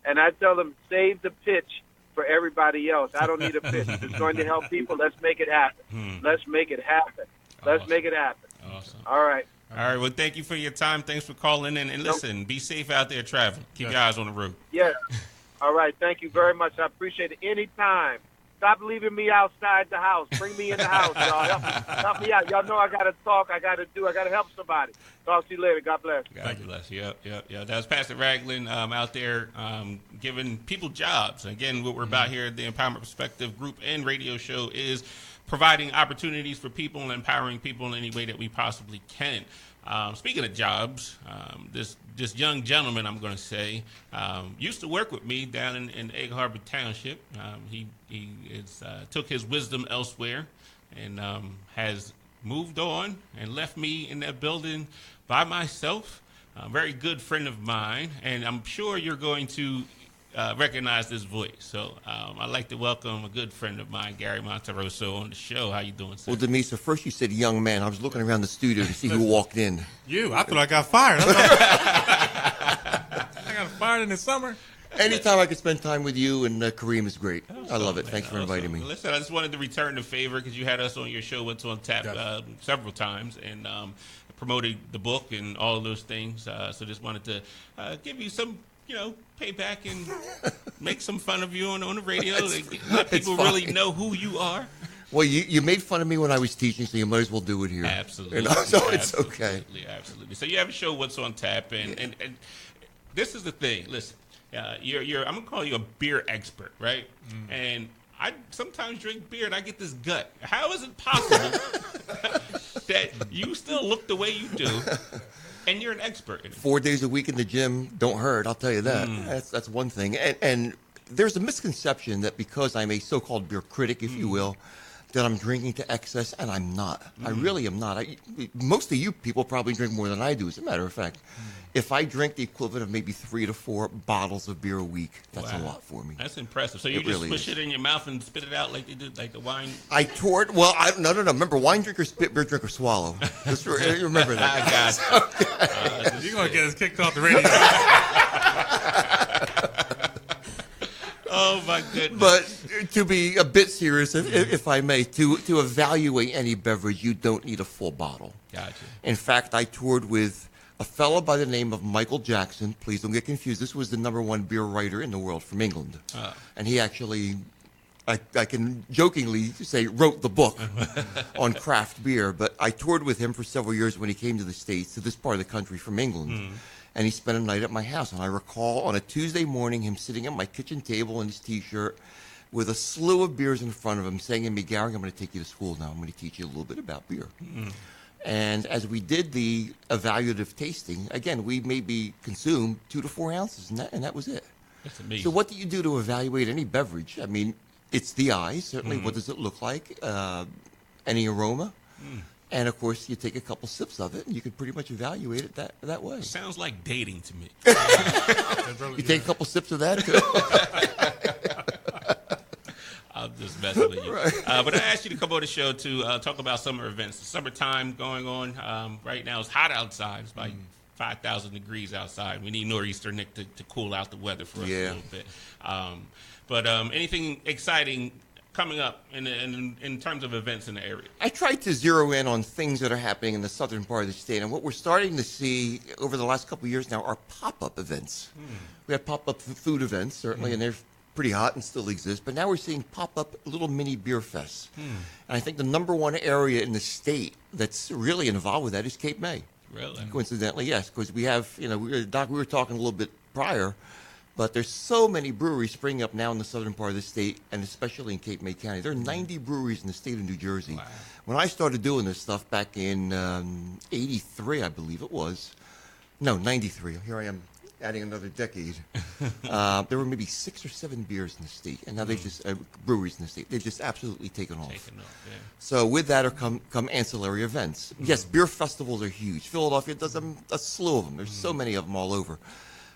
And I tell them, save the pitch for everybody else. I don't need a pitch. If it's going to help people, let's make it happen. Let's make it happen. Let's make it happen. Awesome. All right. All right. Well, thank you for your time. Thanks for calling in. And listen, be safe out there traveling. Keep your eyes on the road. Yeah. All right. Thank you very much. I appreciate it. Anytime. Stop leaving me outside the house. Bring me in the house, y'all. Help me out. Y'all know I got to talk. I got to help somebody. Talk to you later. God bless. God bless. Yep. That was Pastor Ragland out there giving people jobs. Again, what we're about here at the Empowerment Perspective group and radio show is providing opportunities for people and empowering people in any way that we possibly can. Speaking of jobs, this young gentleman, I'm going to say, used to work with me down in Egg Harbor Township. He took his wisdom elsewhere and has moved on and left me in that building by myself. A very good friend of mine, and I'm sure you're going to recognize this voice. So I'd like to welcome a good friend of mine, Gary Monterosso, on the show. How you doing, sir? Well, Demisa, first you said young man. I was looking around the studio to see who walked in. You. I thought I got fired. I got fired in the summer. Anytime I could spend time with you and Kareem is great. I love it. Thanks for inviting me. Listen, I just wanted to return the favor because you had us on your show, What's on Tap, several times, and promoted the book and all of those things. So just wanted to give you some, pay back and make some fun of you on the radio. Let people really know who you are. Well, you made fun of me when I was teaching, so you might as well do it here. Absolutely. So it's okay. Absolutely. So you have a show, What's on Tap, and this is the thing. Listen, I'm gonna call you a beer expert, right? And I sometimes drink beer and I get this gut. How is it possible that you still look the way you do? And you're an expert in it. 4 days a week in the gym don't hurt, I'll tell you that. That's one thing. And there's a misconception that because I'm a so-called beer critic, if you will, that I'm drinking to excess, and I'm not. I really am not. Most of you people probably drink more than I do, as a matter of fact. If I drink the equivalent of maybe 3 to 4 bottles of beer a week, that's a lot for me. That's impressive. So you just push it in your mouth and spit it out like they did, like the wine? No. Remember, wine drinker spit, beer drinker swallow. Just remember that. I got it. You're going to get us kicked off the radio. Oh, my goodness. But to be a bit serious, if I may, to evaluate any beverage, you don't need a full bottle. Gotcha. In fact, I toured with a fellow by the name of Michael Jackson. Please don't get confused. This was the #1 beer writer in the world from England. And he actually, I can jokingly say, wrote the book on craft beer. But I toured with him for several years when he came to the States, to this part of the country from England. And he spent a night at my house. And I recall on a Tuesday morning him sitting at my kitchen table in his T-shirt with a slew of beers in front of him, saying to me, Gary, I'm going to take you to school now. I'm going to teach you a little bit about beer. And as we did the evaluative tasting, again, we maybe consumed 2 to 4 ounces, and that was it. That's amazing. So what do you do to evaluate any beverage? I mean, it's the eye, certainly. What does it look like? Any aroma? And, of course, you take a couple sips of it, and you can pretty much evaluate it that way. Sounds like dating to me. You take a couple sips of that, too? I'm just messing with you. Right. But I asked you to come on the show to talk about summer events. The summertime going on. Right now it's hot outside. It's like 5,000 degrees outside. We need Nor'easter Nick to cool out the weather for us a little bit. But anything exciting coming up in terms of events in the area? I tried to zero in on things that are happening in the southern part of the state. And what we're starting to see over the last couple of years now are pop-up events. We have pop-up food events, certainly, and they're pretty hot and still exist. But now we're seeing pop-up little mini beer fests. And I think the #1 area in the state that's really involved with that is Cape May. Really? Coincidentally, yes, because we have, Doc, we were talking a little bit prior, but there's so many breweries springing up now in the southern part of the state, and especially in Cape May County. There are 90 breweries in the state of New Jersey. Wow. When I started doing this stuff back in 83, I believe it was. No, 93. Here I am adding another decade, there were maybe 6 or 7 beers in the state, and now they just breweries in the state. They've just absolutely taken off. So with that come ancillary events. Yes, beer festivals are huge. Philadelphia does a slew of them. There's so many of them all over.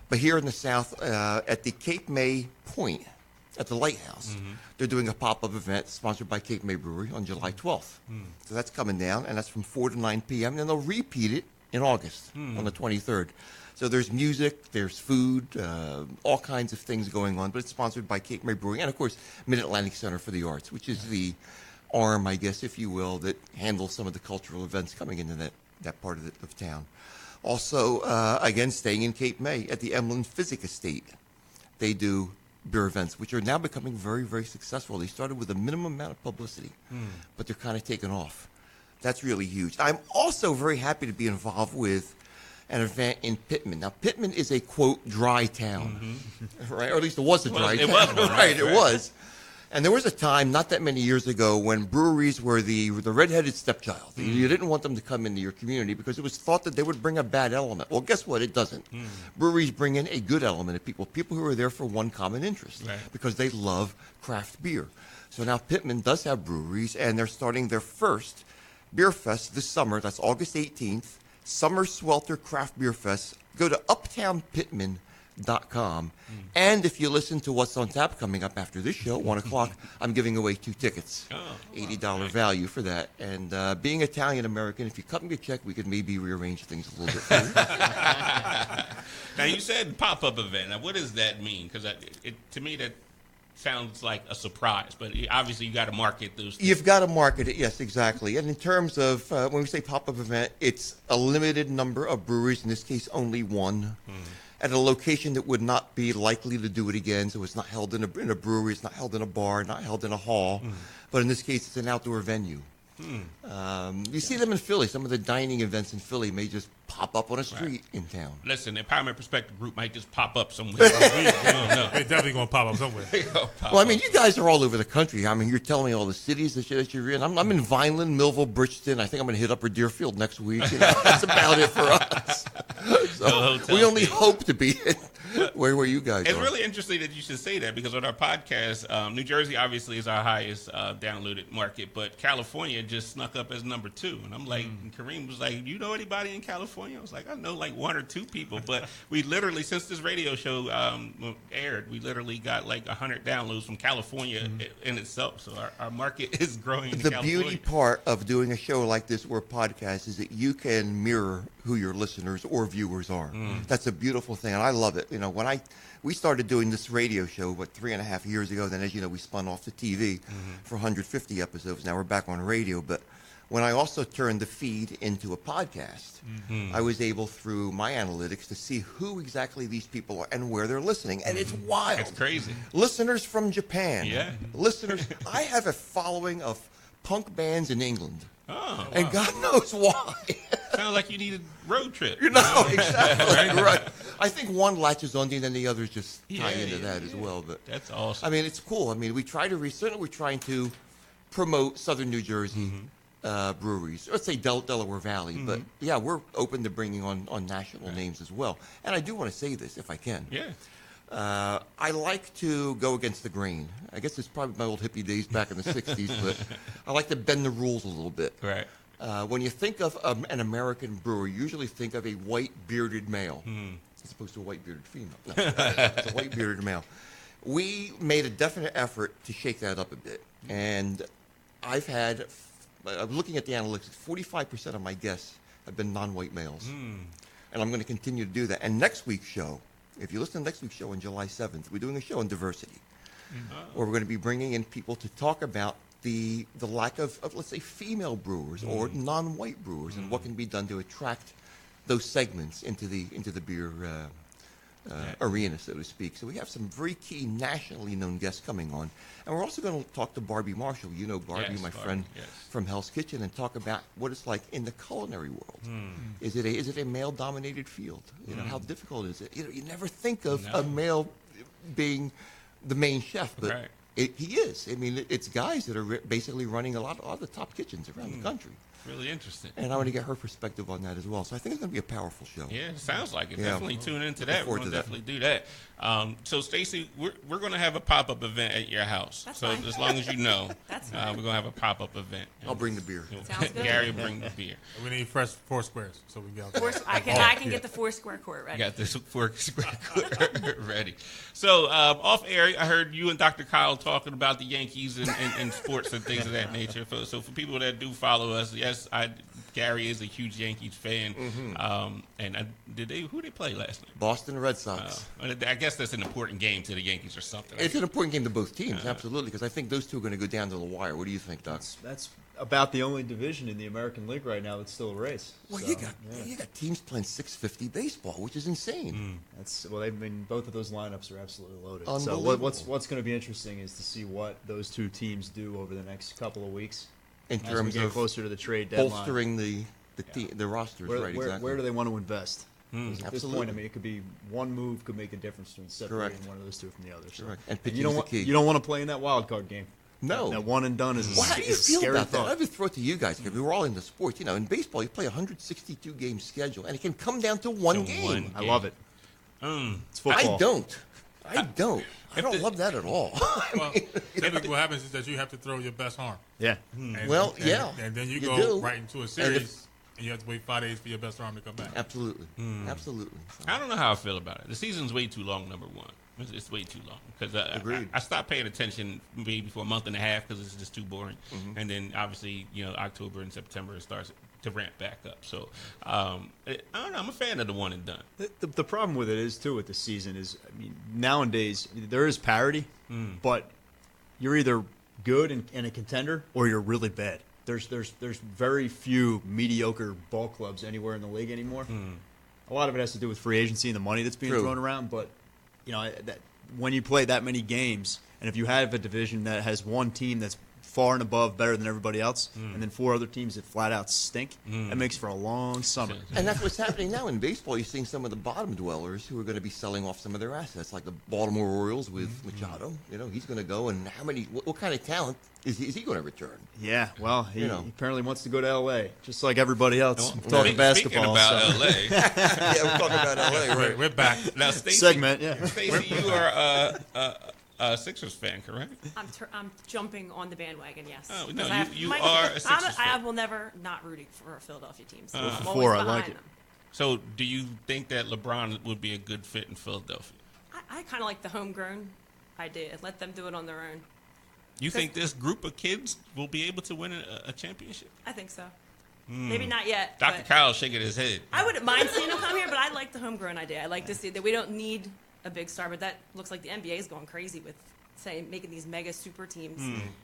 But here in the South, at the Cape May Point, at the Lighthouse, they're doing a pop-up event sponsored by Cape May Brewery on July 12th. So that's coming down, and that's from 4 to 9 p.m., and they'll repeat it in August on the 23rd. So there's music, there's food, all kinds of things going on, but it's sponsored by Cape May Brewing and, of course, Mid-Atlantic Center for the Arts, which is the arm, I guess, if you will, that handles some of the cultural events coming into that part of town. Also, again, staying in Cape May, at the Emlyn Physic Estate, they do beer events, which are now becoming very, very successful. They started with a minimum amount of publicity, but they're kind of taking off. That's really huge. I'm also very happy to be involved with an event in Pittman. Now, Pittman is a, quote, dry town, right? Or at least it was a dry town. Right, it was. And there was a time, not that many years ago, when breweries were the redheaded stepchild. You didn't want them to come into your community because it was thought that they would bring a bad element. Well, guess what? It doesn't. Breweries bring in a good element of people who are there for one common interest, because they love craft beer. So now Pittman does have breweries, and they're starting their first beer fest this summer. That's August 18th, Summer Swelter Craft Beer Fest. Go to uptownpittman.com. And if you listen to what's on tap coming up after this show, 1 o'clock, I'm giving away 2 tickets. $80 value for that. And being Italian-American, if you cut me a check, we could maybe rearrange things a little bit for you. Now, you said pop-up event. Now, what does that mean? Because to me, that sounds like a surprise, but obviously you got to market those things. You've got to market it, yes, exactly. And in terms of, when we say pop-up event, it's a limited number of breweries, in this case only one, at a location that would not be likely to do it again. So it's not held in a brewery, it's not held in a bar, not held in a hall, but in this case it's an outdoor venue. You see them in Philly. Some of the dining events in Philly may just pop up on a street in town. Listen, the Empowerment Perspective Group might just pop up somewhere. They're definitely going to pop up somewhere. Well, I mean, you guys are all over the country. I mean, you're telling me all the cities that you're in. I'm in Vineland, Millville, Bridgeton. I think I'm going to hit Upper Deerfield next week. You know, that's about it for us. So we only hope to be where you guys It's are. really interesting that you should say that, because on our podcast, New Jersey obviously is our highest downloaded market, but California just snuck up as number 2. And I'm like, and Kareem was like, you know anybody in California? I was like, I know like 1 or 2 people, but we literally, since this radio show aired, we literally got like 100 downloads from California in itself. So our market is growing in The California. beauty part of doing a show like this or a podcast is that you can mirror who your listeners or viewers are. That's a beautiful thing, and I love it. You know, when we started doing this radio show, 3.5 years ago, then as you know, we spun off to TV for 150 episodes. Now we're back on radio, but when I also turned the feed into a podcast, I was able, through my analytics, to see who exactly these people are and where they're listening. And it's wild. It's crazy. Listeners from Japan. Yeah. Listeners. I have a following of punk bands in England. Oh, and God knows why. Sounds like you need a road trip. You know, exactly. Right. I think one latches on to you, and then the others just tie into that as well. But that's awesome. I mean, it's cool. I mean, we try to certainly we're trying to promote Southern New Jersey breweries. Let's say Delaware Valley, but yeah, we're open to bringing on national names as well. And I do want to say this, if I can. Yeah. I like to go against the grain. I guess it's probably my old hippie days back in the 60s, but I like to bend the rules a little bit. Right. When you think of an American brewer, you usually think of a white bearded male as opposed to a white bearded female. No, it's a white bearded male. We made a definite effort to shake that up a bit. And I'm looking at the analytics, 45% of my guests have been non-white males. And I'm going to continue to do that. And next week's show, if you listen to next week's show on July 7th, we're doing a show on diversity, where we're going to be bringing in people to talk about the lack of, let's say, female brewers or non-white brewers, and what can be done to attract those segments into the beer arena, so to speak. So we have some very key nationally known guests coming on, and we're also going to talk to Barbie Marshall. You know Barbie, my friend from Hell's Kitchen, and talk about what it's like in the culinary world. Is it a male-dominated field? You know, how difficult is it? You know, you never think of a male being the main chef, but He is. I mean, it's guys that are basically running a lot of the top kitchens around the country. Really interesting. And I want to get her perspective on that as well. So I think it's going to be a powerful show. Yeah, it sounds like it. Yeah. Definitely tune into that. We're Look going forward to to definitely do that. So, Stacey, we're going to have a pop-up event at your house. That's so fine. as long as you know, That's we're going to have a pop-up event. I'll bring the beer. Sounds good. Gary will bring the beer. We need fresh 4 squares so we get. I can get the 4 square court ready. Got this 4 square court ready. So off air, I heard you and Dr. Kyle talking about the Yankees and sports and things of that nature. So for people that do follow us, yes, Gary is a huge Yankees fan. And who they play last night? Boston Red Sox. I guess that's an important game to the Yankees or something. It's an important game to both teams, absolutely, because I think those two are going to go down to the wire. What do you think, Doc? That's about the only division in the American League right now that's still a race. Well, So, you got teams playing 650 baseball, which is insane. Both of those lineups are absolutely loaded. So Unbelievable. what's going to be interesting is to see what those two teams do over the next couple of weeks In as we terms get of closer to the trade deadline. bolstering the rosters, exactly. Where do they want to invest? Because at this Absolutely. point, I mean, it could be one move could make a difference between separating Correct. one of those two from the other. So. Correct. And you pitching don't is want the key. you don't want to play in that wild card game. No. That one and done is Well, how do you is a feel scary about that? thought. I would throw it to you guys because we were all into sports. In baseball, you play a 162-game schedule, and it can come down to one game. I love it. It's football. I don't. I don't love that at all. Well, typically what happens is that you have to throw your best arm. Yeah. And then you go do. right into a And series, and you have to wait 5 days for your best arm to come back. Absolutely. Absolutely. I don't know how I feel about it. The season's way too long, number one. It's way too long because I stopped paying attention maybe for a month and a half because it's just too boring. And then obviously, October and September it starts to ramp back up. So I don't know. I'm a fan of the one and done. The problem with it is too with the season is, I mean, nowadays there is parity, but you're either good and a contender or you're really bad. There's very few mediocre ball clubs anywhere in the league anymore. A lot of it has to do with free agency and the money that's being True. thrown around, but when you play that many games, and if you have a division that has one team that's far and above better than everybody else, and then 4 other teams that flat out stink, that makes for a long summer. And that's what's happening now in baseball. You're seeing some of the bottom dwellers who are going to be selling off some of their assets, like the Baltimore Orioles with Machado. He's going to go, and what kind of talent is he going to return? Yeah, well, he apparently wants to go to L.A., just like everybody else. Talking Speaking basketball. about so. L.A. Yeah, we're talking about L.A., right? We're back. Now, Stacey, Segment, yeah. Stacey, you are a Sixers fan, correct? I'm jumping on the bandwagon, yes. Oh, no, Because you are a Sixers I fan. will never not rooting for a Philadelphia team. So I'm Before, always I like behind it. them. So, do you think that LeBron would be a good fit in Philadelphia? I kind of like the homegrown idea. Let them do it on their own. You think this group of kids will be able to win a championship? I think so. Maybe not yet. Dr. but Kyle shaking his head. I wouldn't mind seeing them come here, but I like the homegrown idea. I like to see that we don't need a big star, but that looks like the NBA is going crazy with making these mega super teams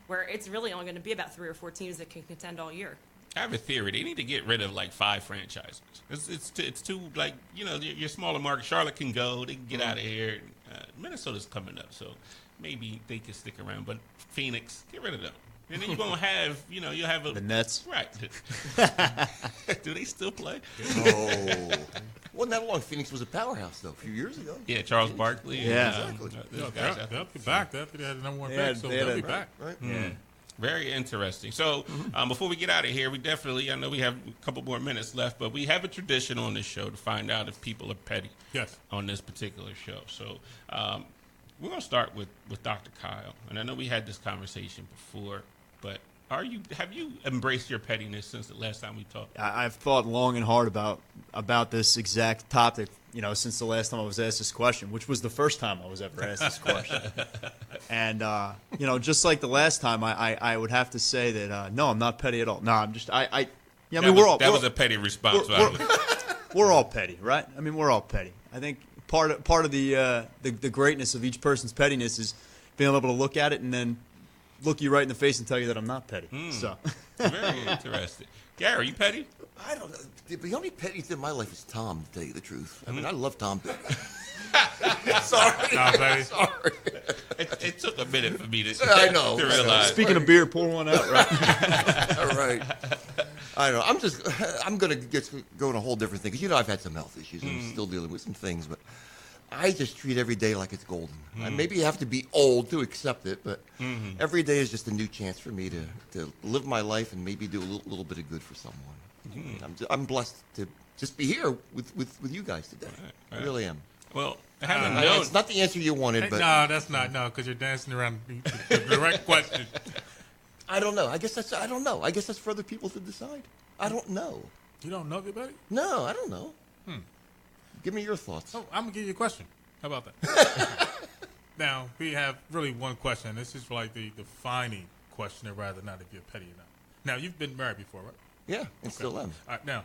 where it's really only going to be about 3 or 4 teams that can contend all year. I have a theory. They need to get rid of like 5 franchises. It's too like your smaller market. Charlotte can go. They can get out of here. Minnesota's coming up, so maybe they can stick around. But Phoenix, get rid of them. And then you're gonna have you'll have The Nets. right. Do they still play? Oh. Wasn't that long? Phoenix was a powerhouse, though, a few years ago. Yeah, Charles Barkley. Yeah. and, Exactly. those guys out there. They'll be back. They had the number 1 They pick, had- so they had they'll a- be back. Right? Yeah. Very interesting. So before we get out of here, I know we have a couple more minutes left, but we have a tradition on this show to find out if people are petty on this particular show. So we're going to start with Dr. Kyle. And I know we had this conversation before, but have you embraced your pettiness since the last time we talked? I've thought long and hard about this exact topic, since the last time I was asked this question, which was the first time I was ever asked this question. And, just like the last time, I would have to say that, no, I'm not petty at all. No, I'm just, that was a petty response. We're all petty, right? I mean, we're all petty. I think part of the greatness of each person's pettiness is being able to look at it and then look you right in the face and tell you that I'm not petty. So very interesting. Gary, are you petty? I don't know. The only petty thing in my life is Tom, to tell you the truth. I mean, I love Tom. Sorry. Nah, baby. Sorry. It took a minute for me to realize. realize. Speaking of beer, pour one out, right? All right. I don't know. I'm going to go in a whole different thing because I've had some health issues and I'm still dealing with some things, but I just treat every day like it's golden. Maybe you have to be old to accept it, but every day is just a new chance for me to live my life and maybe do a little bit of good for someone. I'm blessed to just be here with you guys today. I really am. Well, I haven't known. It's not the answer you wanted, but no, that's not because you're dancing around the direct question. I don't know. I don't know. I guess that's for other people to decide. I don't know. You don't know, everybody? No, I don't know. Give me your thoughts. Oh, I'm gonna give you a question. How about that? Now we have really one question. This is like the defining question, or rather, not if you're petty or not. Now you've been married before, right? Yeah, and still am. All right, now,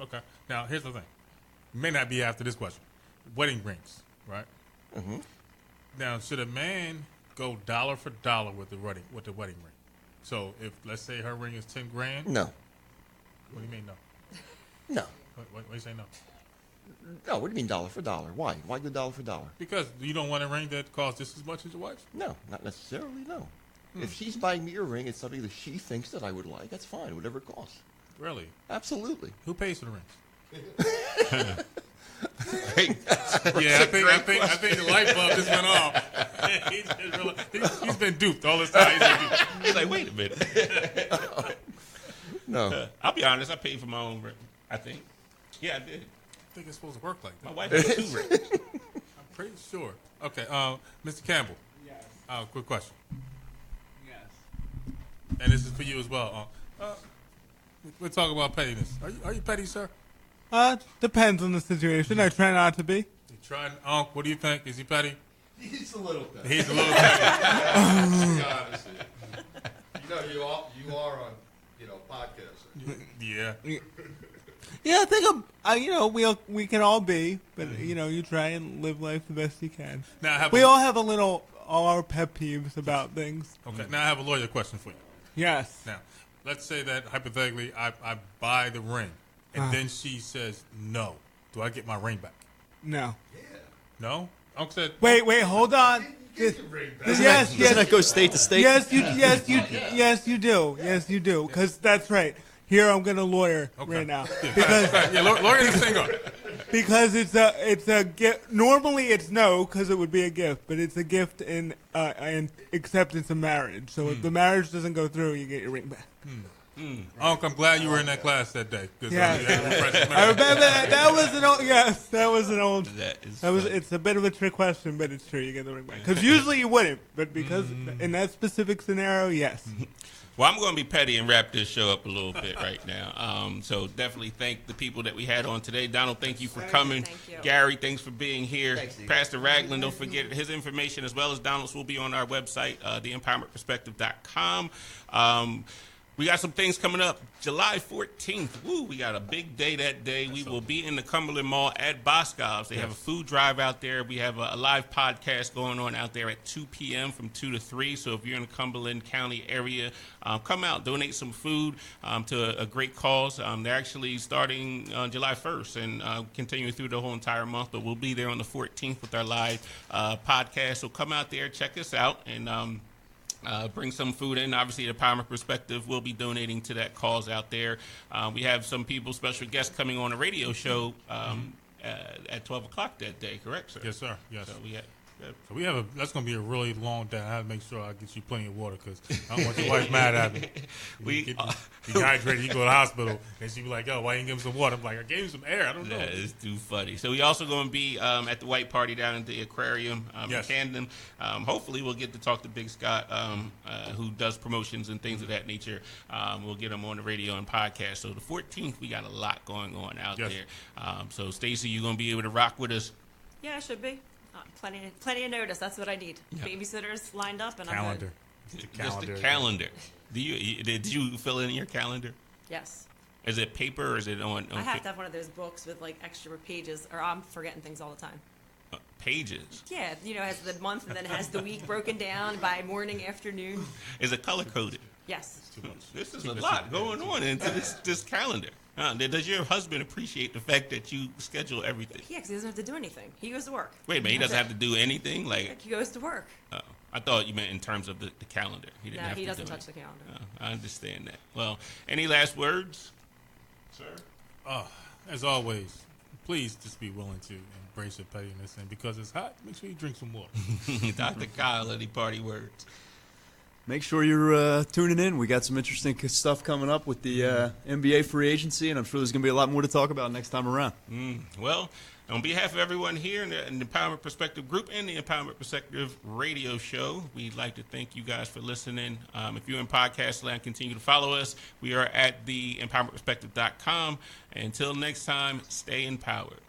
okay. Now here's the thing. You may not be after this question. Wedding rings, right? Mm-hmm. Now, should a man go dollar for dollar with the wedding ring? So if let's say her ring is $10,000. No. What do you mean no? No. What do you say no? No, what do you mean dollar for dollar? Why? Why go dollar for dollar? Because you don't want a ring that costs just as much as your wife's? No, not necessarily, no. If she's buying me a ring, it's something that she thinks that I would like. That's fine, whatever it costs. Really? Absolutely. Who pays for the rings? Yeah, I think the light bulb just went off. He's been duped all this time. He's like, wait a minute. No. I'll be honest. I paid for my own ring. I think. Yeah, I did. I think it's supposed to work like that. My wife has 2 rings. I'm pretty sure. Okay, Mr. Campbell. Yes. Quick question. Yes. And this is for you as well. We're talking about pettiness. Are you petty, sir? Depends on the situation. I try not to be. You trying? What do you think? Is he petty? He's a little petty. He's a little petty. Honestly. You are on, podcasts. Yeah. Yeah, I think we can all be, but you try and live life the best you can. Now we all have all our pet peeves about things. Okay. Now I have a lawyer question for you. Yes. Now, let's say that hypothetically I buy the ring, and then she says no. Do I get my ring back? No. No? Uncle said. Wait, hold on. Doesn't that go state to state? Yes, you do. Yes, you do. Because that's right. Here, I'm going to lawyer right now because lawyer this thing up. Because it's a gift. Normally, it's no because it would be a gift, but it's a gift in acceptance of marriage. So if the marriage doesn't go through, you get your ring back. Uncle, I'm glad you were in that class that day. Yeah, I remember that was an old. Yes, that was an old. It's a bit of a trick question, but it's true. You get the ring back because usually you wouldn't, but because in that specific scenario, yes. Well, I'm going to be petty and wrap this show up a little bit right now. So definitely thank the people that we had on today. Donald, thank you for coming. Thank you. Gary, thanks for being here. Pastor Ragland, don't forget his information as well as Donald's will be on our website, theempowermentperspective.com. We got some things coming up. July 14th. Woo, we got a big day that day. We will be in the Cumberland Mall at Boscov's. They have a food drive out there. We have a live podcast going on out there at 2 p.m. from 2 to 3. So if you're in the Cumberland County area, come out, donate some food to a great cause. They're actually starting on July 1st and continuing through the whole entire month. But we'll be there on the 14th with our live podcast. So come out there, check us out, and bring some food in. Obviously, the Empowerment Perspective will be donating to that cause out there. We have some people, special guests, coming on a radio show at 12 o'clock that day, correct, sir? Yes, sir. Yes. So we have that's going to be a really long day. I have to make sure I get you plenty of water because I don't want your wife mad at me. You get dehydrated, you go to the hospital, and she be like, "Yo, why you didn't give him some water?" I'm like, "I gave him some air. I don't know." That is too funny. So we also going to be at the White Party down at the aquarium in Camden. Hopefully, we'll get to talk to Big Scott, who does promotions and things of that nature. We'll get him on the radio and podcast. So the 14th, we got a lot going on out there. So Stacey, you going to be able to rock with us? Yeah, I should be. Plenty of notice. That's what I need. Babysitters lined up, and calendar. Just the calendar. Did you fill in your calendar? Yes. Is it paper or is it on? I have to have one of those books with like extra pages, or I'm forgetting things all the time. Pages. Yeah, it has the month and then it has the week broken down by morning, afternoon. Is it color coded? Yes. This is a lot going on into this calendar. Does your husband appreciate the fact that you schedule everything? Yeah, because he doesn't have to do anything. He goes to work. Wait a minute, he doesn't have to do anything? Like he goes to work. I thought you meant in terms of the calendar. He doesn't touch the calendar. I understand that. Well, any last words, sir? As always, please just be willing to embrace your pettiness. And because it's hot, make sure you drink some water. Dr. Kyle, any party words? Make sure you're tuning in. We got some interesting stuff coming up with the NBA free agency, and I'm sure there's going to be a lot more to talk about next time around. Well, on behalf of everyone here in the Empowerment Perspective Group and the Empowerment Perspective Radio Show, we'd like to thank you guys for listening. If you're in podcast land, continue to follow us. We are at the empowermentperspective.com. Until next time, stay empowered.